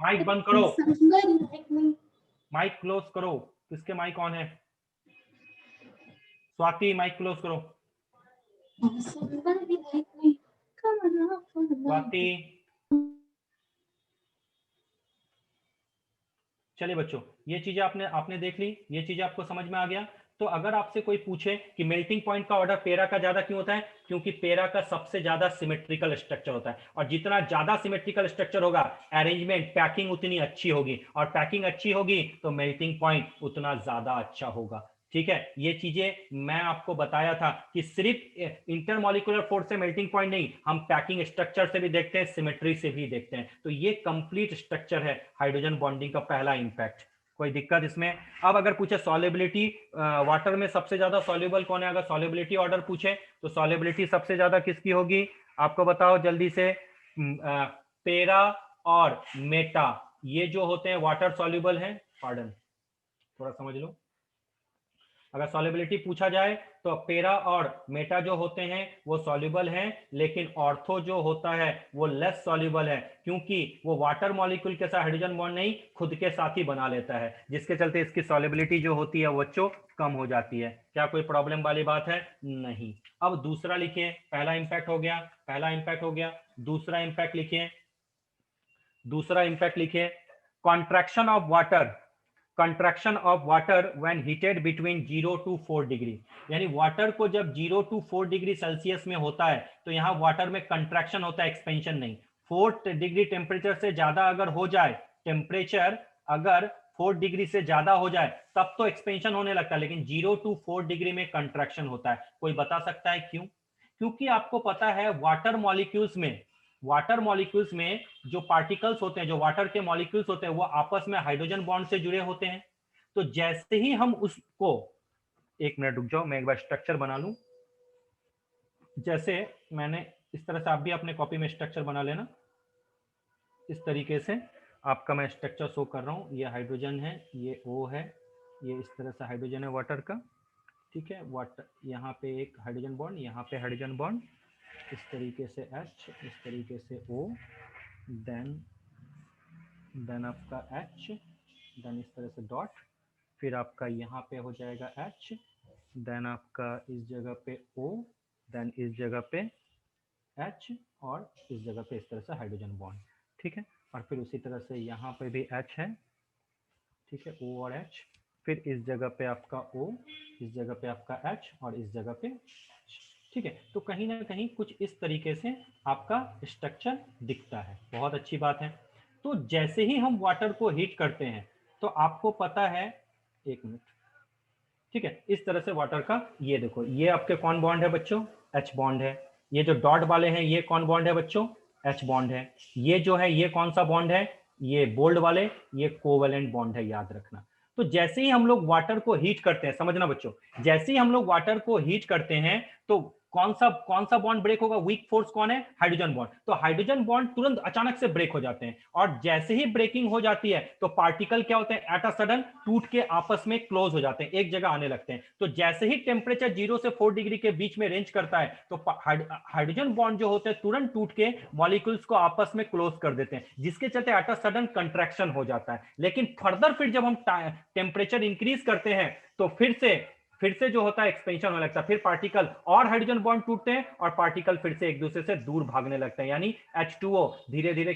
माइक बंद करो, माइक क्लोज करो। किसके माइक ऑन है? स्वाति माइक क्लोज करो। स्वाति, चलिए बच्चों, ये चीजें आपने आपने देख ली, ये चीजें आपको समझ में आ गया। तो अगर आपसे कोई पूछे कि मेल्टिंग पॉइंट का ऑर्डर पेरा का ज्यादा क्यों होता है, क्योंकि पेरा का सबसे ज्यादा सिमेट्रिकल स्ट्रक्चर होता है, और जितना ज्यादा सिमेट्रिकल स्ट्रक्चर होगा, अरेंजमेंट, पैकिंग उतनी अच्छी होगी, और पैकिंग अच्छी होगी तो मेल्टिंग पॉइंट उतना ज्यादा अच्छा होगा। ठीक है, ये चीजें मैं आपको बताया था कि सिर्फ इंटरमॉलिकुलर फोर्स से मेल्टिंग पॉइंट नहीं, हम पैकिंग स्ट्रक्चर से भी देखते हैं, सिमेट्री से भी देखते हैं। तो ये कंप्लीट स्ट्रक्चर है हाइड्रोजन बॉन्डिंग का पहला इंपैक्ट। कोई दिक्कत इसमें? अब अगर पूछे सॉल्युबिलिटी, वाटर में सबसे ज्यादा सॉल्युबल कौन है, अगर सॉल्युबिलिटी ऑर्डर पूछे तो सॉल्युबिलिटी सबसे ज्यादा किसकी होगी? आपको बताओ जल्दी से। पेरा और मेटा, ये जो होते हैं वाटर सॉल्युबल हैं। पार्डन, थोड़ा समझ लो। अगर सॉल्युबिलिटी पूछा जाए तो पेरा और मेटा जो होते हैं वो सॉल्युबल हैं, लेकिन ऑर्थो जो होता है वो लेस सॉल्युबल है, क्योंकि वो वाटर मॉलिक्यूल के साथ हाइड्रोजन बॉन्ड नहीं, खुद के साथ ही बना लेता है, जिसके चलते इसकी सॉल्युबिलिटी जो होती है बच्चों कम हो जाती है। क्या कोई प्रॉब्लम वाली बात है? नहीं। अब दूसरा लिखिए, पहला इंपैक्ट हो गया, पहला इंपैक्ट हो गया। दूसरा इंपैक्ट लिखिए, दूसरा इंपैक्ट लिखिए, contraction of water, contraction of water when heated between 0 to 4 degree. यानी वाटर को जब 0 to 4 डिग्री सेल्सियस में होता है तो यहाँ वाटर में कंट्रैक्शन होता है, एक्सपेंशन नहीं। 4 डिग्री टेम्परेचर से ज्यादा अगर हो जाए, टेम्परेचर अगर 4 डिग्री से ज्यादा हो जाए तब तो एक्सपेंशन होने लगता है, लेकिन 0 to 4 डिग्री में कंट्रैक्शन होता है। कोई बता सकता है क्यों? क्योंकि आपको पता है वाटर मॉलिक्यूल्स में, वाटर मॉलिक्यूल्स में जो पार्टिकल्स होते हैं, जो वाटर के मॉलिक्यूल्स होते हैं, वो आपस में हाइड्रोजन बॉन्ड से जुड़े होते हैं। तो जैसे ही हम उसको, एक मिनट रुक जाओ, मैं एक बार स्ट्रक्चर बना लूं। जैसे मैंने इस तरह से, आप भी अपने कॉपी में स्ट्रक्चर बना लेना इस तरीके से। आपका मैं स्ट्रक्चर शो कर रहा हूं, ये हाइड्रोजन है, ये O है, ये इस तरह से हाइड्रोजन है वाटर का। ठीक है, वाटर, यहाँ पे एक हाइड्रोजन बॉन्ड, यहाँ पे हाइड्रोजन बॉन्ड, इस तरीके से H, इस तरीके से O, देन आपका H, देन इस तरह से डॉट, फिर आपका यहाँ पे हो जाएगा H, देन आपका इस जगह पे O, देन इस जगह पे H, और इस जगह पे इस तरह से हाइड्रोजन बॉन्ड। ठीक है, और फिर उसी तरह से यहाँ पे भी H है। ठीक है, O और H, फिर इस जगह पे आपका O, इस जगह पे आपका H, और इस जगह पे H। ठीक है, तो कहीं ना कहीं कुछ इस तरीके से आपका स्ट्रक्चर दिखता है। बहुत अच्छी बात है। तो जैसे ही हम वाटर को हीट करते हैं तो आपको पता है, एक मिनट, ठीक है, इस तरह से वाटर का, ये देखो, ये आपके कौन बॉन्ड है बच्चों? H बॉन्ड है। ये जो डॉट वाले हैं ये कौन बॉन्ड है बच्चों? H बॉन्ड है। ये जो है ये कौन सा बॉन्ड है? ये बोल्ड वाले, ये कोवेलेंट बॉन्ड है, याद रखना। तो जैसे ही हम लोग वाटर को हीट करते हैं, समझना बच्चों, जैसे ही हम लोग वाटर को हीट करते हैं तो कौन सा बॉन्ड ब्रेक होगा? वीक फोर्स कौन है? Hydrogen bond. तो हाइड्रोजन बॉन्ड तुरंत अचानक से ब्रेक हो जाते हैं, और जैसे ही ब्रेकिंग हो जाती है तो पार्टिकल क्या होते हैं? एट अ सडन टूट के आपस में क्लोज हो जाते हैं, एक जगह आने लगते हैं। तो जैसे ही टेम्परेचर 0 से 4 डिग्री के बीच में रेंज करता है तो हाइड्रोजन बॉन्ड जो होते हैं तुरंत टूट के मॉलिक्यूल्स को आपस में क्लोज कर देते हैं, जिसके चलते एट अ सडन कंट्रैक्शन हो जाता है। लेकिन फर्दर फिर जब हम टेम्परेचर इंक्रीज करते हैं तो फिर से जो होता है एक्सपेंशन होने लगता है, फिर पार्टिकल और हाइड्रोजन बॉन्ड टूटते हैं और पार्टिकल फिर से एक दूसरे से दूर भागने लगते हैं, यानी H2O धीरे धीरे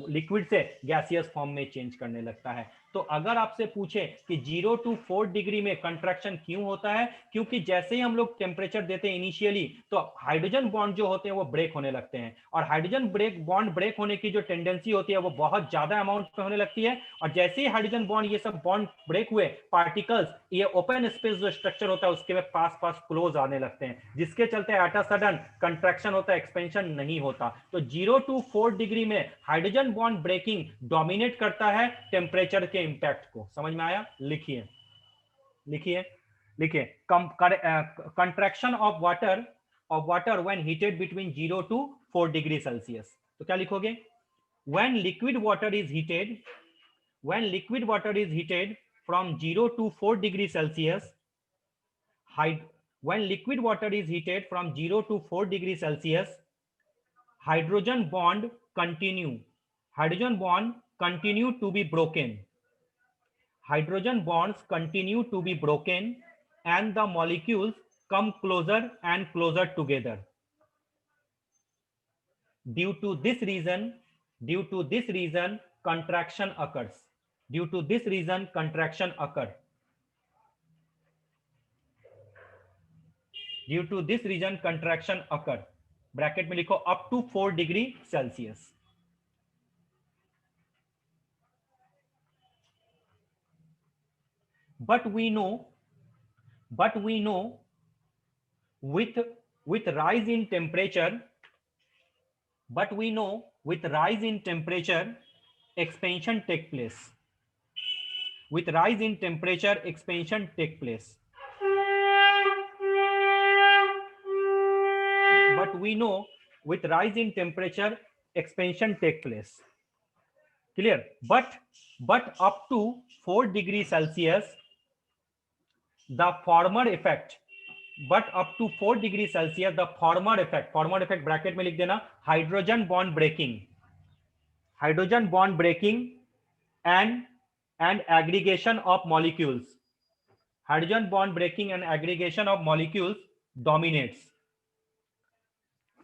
लिक्विड से गैसियस फॉर्म में चेंज करने लगता है। तो अगर आपसे पूछे कि 0 to 4 डिग्री में कंट्रैक्शन क्यों होता है, क्योंकि जैसे ही हम लोग टेम्परेचर देते हैं इनिशियली तो हाइड्रोजन बॉन्ड जो होते हैं वो ब्रेक होने लगते हैं, और हाइड्रोजन बॉन्ड ब्रेक होने की जो टेंडेंसी होती है वो बहुत ज्यादा अमाउंट में होने लगती है। और जैसे ही हाइड्रोजन बॉन्ड ये सब बॉन्ड ब्रेक हुए, पार्टिकल्स ये ओपन स्पेस जो स्ट्रक्चर होता है उसके पास पास क्लोज आने लगते हैं, जिसके चलते एट अ सडन कंट्रैक्शन होता है, एक्सपेंशन नहीं होता। तो 0 to 4 डिग्री में हाइड्रोजन बॉन्ड ब्रेकिंग डोमिनेट करता है टेम्परेचर के इंपैक्ट को। समझ में आया? लिखिए लिखिए लिखिए। Contraction of water when heated between 0 to 4 degree Celsius. तो क्या लिखोगे? When liquid water is heated from 0 to 4 degree Celsius, when liquid water is heated from 0 to 4 degree Celsius, hydrogen bond continue to be broken. Hydrogen bonds continue to be broken and the molecules come closer and closer together. Due to this reason, contraction occurs. Due to this reason, contraction occurs. Due to this reason, contraction occur. Bracket में लिखो up to 4 degree Celsius. But we know with rise in temperature, expansion take place. With rise in temperature, expansion take place. But we know with rise in temperature, expansion take place. Clear? But up to 4 degree Celsius, the former effect, but up to 4 degree Celsius, the former effect bracket में लिख देना, hydrogen bond breaking and aggregation of molecules. Hydrogen bond breaking and aggregation of molecules dominates.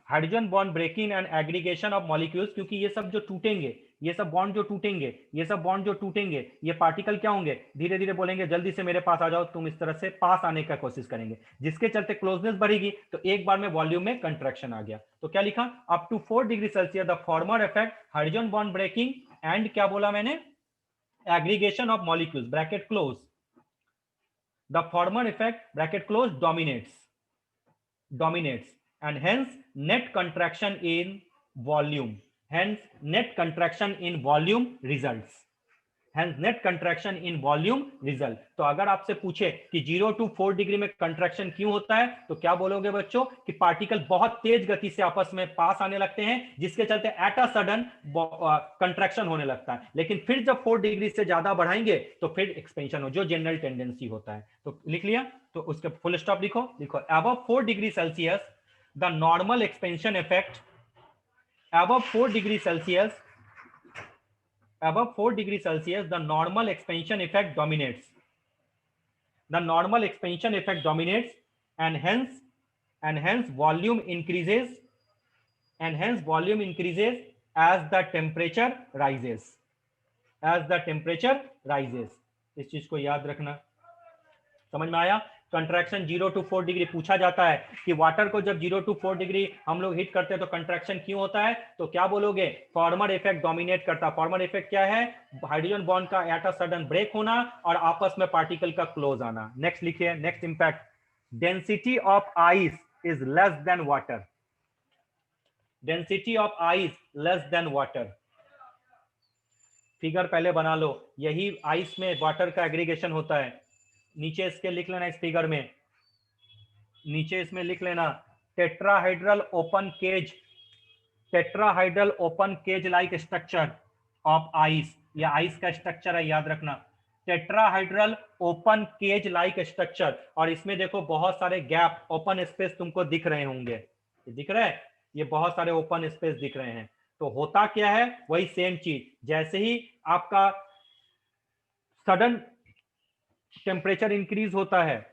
Hydrogen bond breaking and aggregation of molecules, क्योंकि ये सब बॉन्ड जो टूटेंगे ये पार्टिकल क्या होंगे? धीरे धीरे बोलेंगे जल्दी से मेरे पास आ जाओ, तुम इस तरह से पास आने का कोशिश करेंगे, जिसके चलते क्लोजनेस बढ़ेगी, तो एक बार में वॉल्यूम में कंट्रैक्शन आ गया। तो क्या लिखा? Up to 4 degree Celsius the former effect hydrogen bond breaking and क्या बोला मैंने? Aggregation of molecules bracket close, the former effect bracket close dominates and hence net contraction in volume results. तो अगर आपसे पूछे कि 0 to 4 डिग्री में कंट्रैक्शन क्यों होता है, तो क्या बोलोगे बच्चों? कि पार्टिकल बहुत तेज गति से आपस में पास आने लगते हैं, जिसके चलते एट अ सडन कंट्रैक्शन होने लगता है, लेकिन फिर जब 4 डिग्री से ज्यादा बढ़ाएंगे तो फिर एक्सपेंशन हो, जो जनरल टेंडेंसी होता है। तो लिख लिया? तो उसके फुल स्टॉप लिखो above 4 degree Celsius the normal expansion effect, above 4 degree Celsius the normal expansion effect dominates, and hence volume increases as the temperature rises. इस चीज को याद रखना। समझ में आया? कंट्रैक्शन 0 to 4 डिग्री पूछा जाता है कि वाटर को जब 0 to 4 डिग्री हम लोग हीट करते हैं तो कंट्रैक्शन क्यों होता है, तो क्या बोलोगे? फॉर्मर इफेक्ट डोमिनेट करता है। फॉर्मर इफेक्ट क्या है? हाइड्रोजन बॉन्ड का एट अ सडन ब्रेक होना और आपस में पार्टिकल का क्लोज आना। नेक्स्ट लिखिए, next impact, density of ice is less than water. Density of ice less than water. Figure पहले बना लो, यही आइस में वाटर का एग्रीगेशन होता है। नीचे इसके लिख लेना, इस फिगर में नीचे इसमें लिख लेना tetrahedral open cage like structure of ice, या आइस का स्ट्रक्चर है, याद रखना tetrahedral open cage like structure. और इसमें देखो बहुत सारे गैप, ओपन स्पेस तुमको दिख रहे होंगे, दिख रहे हैं, ये बहुत सारे ओपन स्पेस दिख रहे हैं। तो होता क्या है, वही सेम चीज, जैसे ही आपका सडन टेम्परेचर इंक्रीज होता है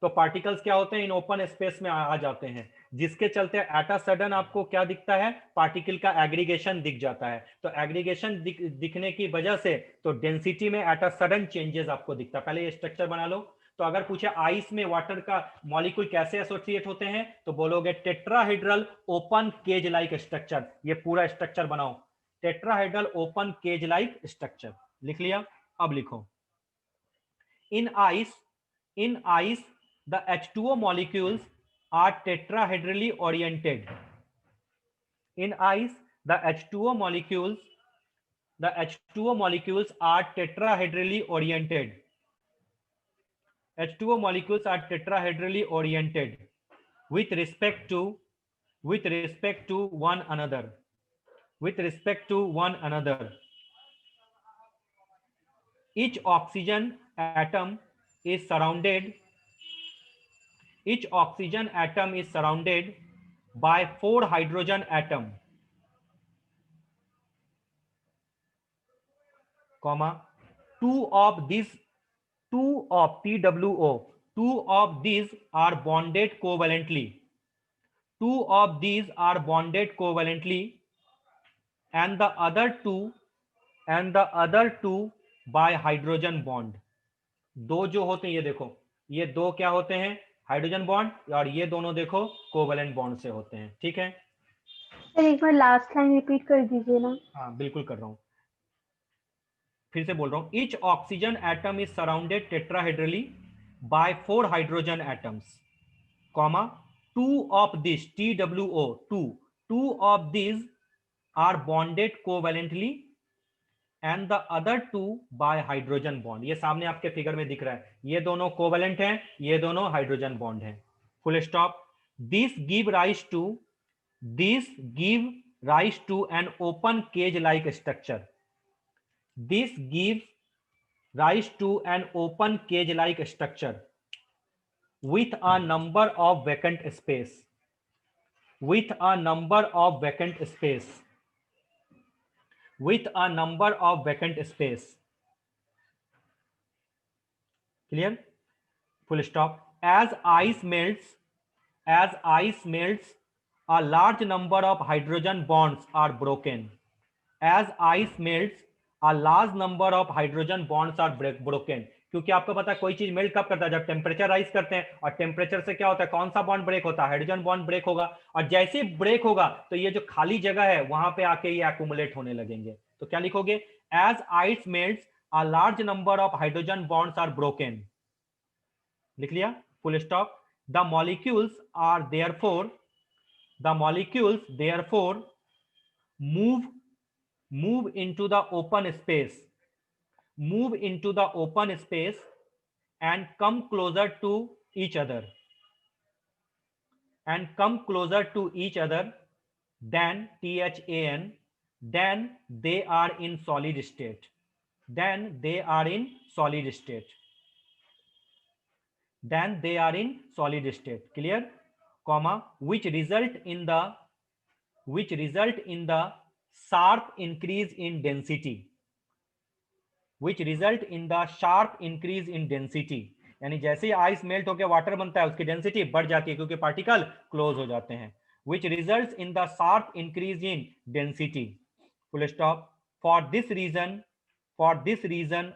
तो पार्टिकल्स क्या होते हैं, इन ओपन स्पेस में आ जाते हैं, जिसके चलते एट अ सडन आपको क्या दिखता है, पार्टिकल का एग्रीगेशन दिख जाता है। तो एग्रीगेशन दिखने की वजह से तो डेंसिटी में एट अ सडन चेंजेस आपको दिखता है। पहले ये स्ट्रक्चर बना लो। तो अगर पूछे आइस में वाटर का मॉलिक्यूल कैसे एसोसिएट होते हैं, तो बोलोगे tetrahedral open cage like structure. ये पूरा स्ट्रक्चर बनाओ, tetrahedral open cage like structure. लिख लिया? अब लिखो, in ice the H2O molecules are tetrahedrally oriented. In ice, the H2O molecules are tetrahedrally oriented. H2O molecules are tetrahedrally oriented with respect to one another. With respect to one another. Each oxygen atom is surrounded by 4 hydrogen atoms, comma, two of TWO, two of these are bonded covalently. And the other two by hydrogen bond. दो जो होते हैं, ये देखो, ये दो क्या होते हैं, हाइड्रोजन बॉन्ड, और ये दोनों देखो कोवेलेंट बॉन्ड से होते हैं। ठीक है, एक बार लास्ट लाइन रिपीट कर दीजिए ना। हाँ बिल्कुल कर रहा हूं, फिर से बोल रहा हूं। Each oxygen atom is surrounded tetrahedrally by 4 hydrogen atoms, comma, two of this TWO, two of this are bonded covalently and the other two by hydrogen bond. ये सामने आपके फिगर में दिख रहा है, ये दोनों कोवेलेंट हैं, ये दोनों हाइड्रोजन बॉन्ड हैं। Full stop. This give rise to an open cage like structure. This give rise to an open cage like structure with a number of vacant space, with a number of vacant space, with a number of vacant space. Clear? Full stop. As ice melts, a large number of hydrogen bonds are broken. As ice melts, a large number of hydrogen bonds are broken. क्योंकि आपको पता है कोई चीज मेल्ट कब करता है, जब टेम्परेचर राइज करते हैं, और टेम्परेचर से क्या होता है, कौन सा बॉन्ड ब्रेक होता है, हाइड्रोजन बॉन्ड ब्रेक होगा। और जैसे ही ब्रेक होगा तो ये जो खाली जगह है वहां पे आके ये एक्यूमुलेट होने लगेंगे। तो क्या लिखोगे, as ice melts a large number of hydrogen bonds are broken. लिख लिया? Full stop. The molecules therefore move into the open space and come closer to each other than THAN, then they are in solid state. Clear? Comma, which result in the sharp increase in density, यानी जैसे ही आइस मेल्ट होकर वाटर बनता है उसकी डेंसिटी बढ़ जाती है क्योंकि पार्टिकल क्लोज हो जाते हैं। which results in the sharp increase in density. Full stop. For this reason, REASON,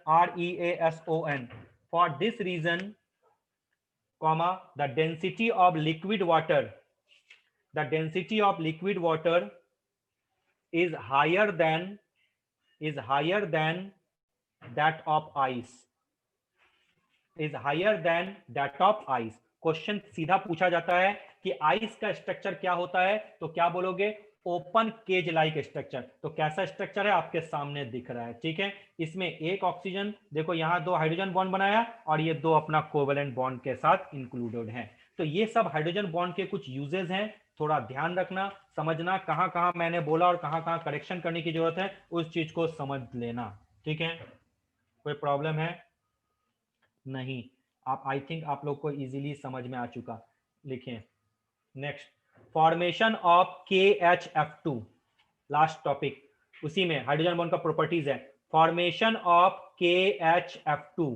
for this reason, comma, the density of liquid water is higher than that of ice. Question सीधा पूछा जाता है कि आइस का स्ट्रक्चर क्या होता है, तो क्या बोलोगे, ओपन केज लाइक स्ट्रक्चर। तो कैसा स्ट्रक्चर है आपके सामने दिख रहा है। ठीक है, इसमें एक ऑक्सीजन, देखो यहां 2 हाइड्रोजन बॉन्ड बनाया और ये 2 अपना कोवेलेंट बॉन्ड के साथ इंक्लूडेड है। तो तो ये सब हाइड्रोजन बॉन्ड के कुछ यूजेस हैं, थोड़ा ध्यान रखना, समझना, कहां कहां मैंने बोला और कहां कहां करेक्शन करने की जरूरत है, उस चीज को समझ लेना। ठीक है, कोई प्रॉब्लम है? नहीं, आप आई थिंक आप लोग को इजीली समझ में आ चुका। लिखें next, formation of KHF2, last topic, उसी में हाइड्रोजन बॉन्ड का प्रॉपर्टीज है। Formation of KHF2,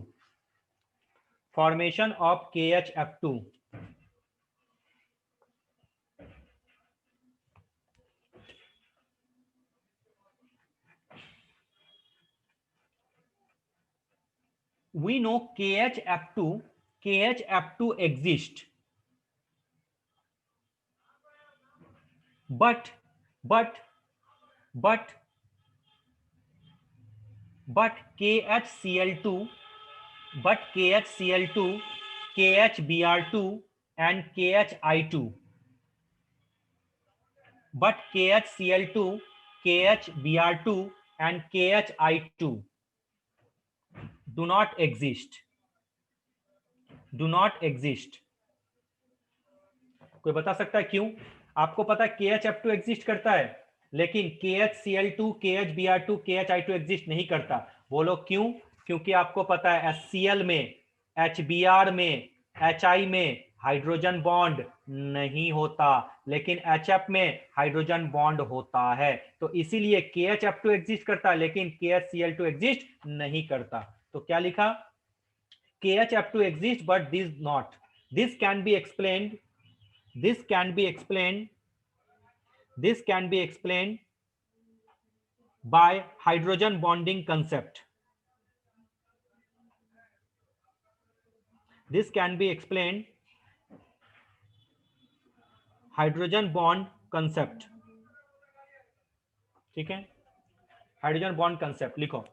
formation of KHF2। We know KHF2 exists, but but but KHCl2, KHBr2 and KHI2, but KHCl2, KHBr2 and KHI2 do not exist, do not exist। कोई बता सकता है क्यों? आपको पता है KHF2 एग्जिस्ट करता है, लेकिन KHCl2, KHBr2, KHI2 एग्जिस्ट नहीं करता। बोलो क्यों? क्योंकि आपको पता है HCl में, HBr में, HI में हाइड्रोजन बॉन्ड नहीं होता, लेकिन HF में हाइड्रोजन बॉन्ड होता है। तो इसीलिए KHF2 एग्जिस्ट करता है, लेकिन KHCl2 एग्जिस्ट नहीं करता। तो क्या लिखा? KHF2 exists but this not, this can be explained, this can be explained, this can be explained by hydrogen bonding concept, this can be explained hydrogen bond concept. ठीक है, हाइड्रोजन बॉन्ड कंसेप्ट लिखो।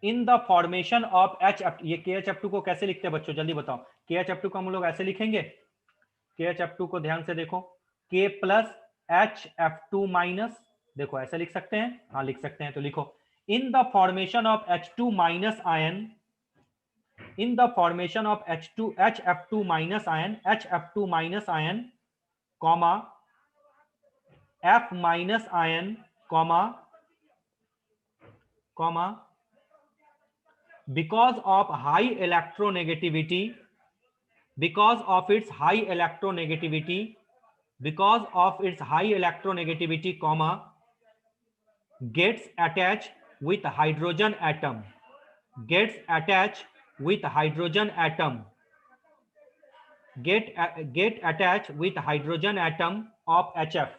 In the formation of HF, ये KHF2 को कैसे लिखते हैं बच्चों, जल्दी बताओ। KHF2 को हम लोग ऐसे लिखेंगे, KHF2 को ध्यान से देखो, K प्लस HF2 माइनस, देखो ऐसे लिख सकते हैं, हाँ लिख सकते हैं। तो लिखो, in the formation of H2 minus ion, in the formation of HF2 minus ion, HF2 minus ion comma F minus ion comma comma because of high electronegativity, because of its high electronegativity, because of its high electronegativity comma gets attached with hydrogen atom, gets attached with hydrogen atom, get attached with hydrogen atom of HF,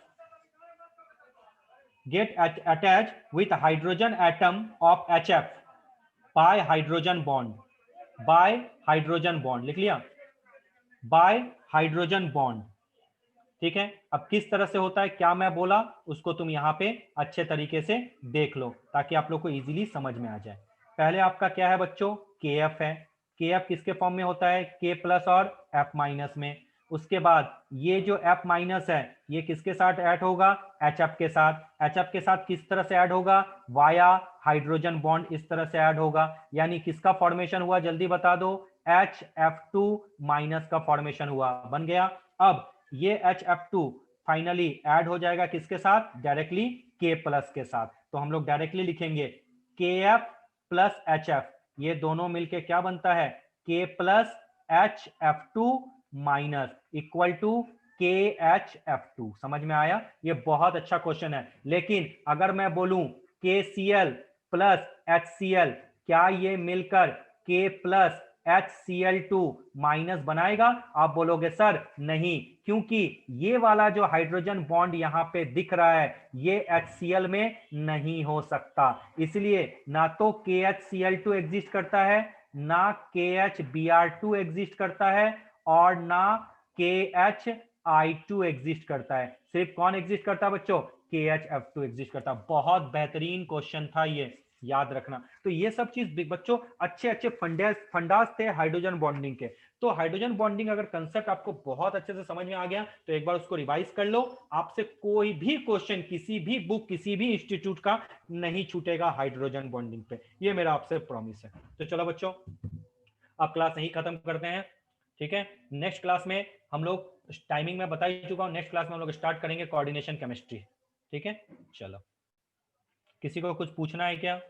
get attached with hydrogen atom of HF by hydrogen bond, by hydrogen bond, लिख लिया, by hydrogen bond। ठीक है, अब किस तरह से होता है, क्या मैं बोला उसको तुम यहाँ पे अच्छे तरीके से देख लो, ताकि आप लोग को इजीली समझ में आ जाए। पहले आपका क्या है बच्चों, KF है। KF किसके फॉर्म में होता है, K प्लस और F माइनस में। उसके बाद ये जो F माइनस है, ये किसके साथ ऐड होगा, HF के साथ। HF के साथ किस तरह से ऐड होगा, वाया हाइड्रोजन बॉन्ड, इस तरह से ऐड होगा। यानी किसका फॉर्मेशन हुआ, जल्दी बता दो, HF2 माइनस का फॉर्मेशन हुआ, बन गया। अब ये HF2 फाइनली ऐड हो जाएगा किसके साथ, डायरेक्टली K प्लस के साथ। तो हम लोग डायरेक्टली लिखेंगे KF प्लस HF, ये दोनों मिलके क्या बनता है, K plus HF2 minus equal to KHF2। समझ में आया? ये बहुत अच्छा क्वेश्चन है। लेकिन अगर मैं बोलूं KCl प्लस HCl, क्या ये मिलकर K प्लस HCl2 माइनस बनाएगा? आप बोलोगे सर नहीं, क्योंकि ये वाला जो हाइड्रोजन बॉन्ड यहां पे दिख रहा है, ये HCl में नहीं हो सकता। इसलिए ना तो KHCl2 एग्जिस्ट करता है, ना KHBr2 एग्जिस्ट करता है, और ना KHI2 एग्जिस्ट करता है। सिर्फ कौन एग्जिस्ट करता है बच्चों, KHF2 एग्जिस्ट करता है। बहुत बेहतरीन क्वेश्चन था ये, याद रखना। तो ये सब चीज बच्चों अच्छे अच्छे फंडास थे हाइड्रोजन बॉन्डिंग के। तो हाइड्रोजन बॉन्डिंग अगर कंसेप्ट आपको बहुत अच्छे से समझ में आ गया तो एक बार उसको रिवाइज कर लो। आपसे कोई भी क्वेश्चन किसी भी बुक, किसी भी इंस्टीट्यूट का नहीं छूटेगा हाइड्रोजन बॉन्डिंग पे, ये मेरा आपसे प्रॉमिस है। तो चलो बच्चों, अब क्लास यही खत्म करते हैं। ठीक है, नेक्स्ट क्लास में हम लोग, टाइमिंग में बता ही चुका हूँ, नेक्स्ट क्लास में हम लोग स्टार्ट करेंगे कोऑर्डिनेशन केमिस्ट्री। ठीक है, चलो, किसी को कुछ पूछना है क्या?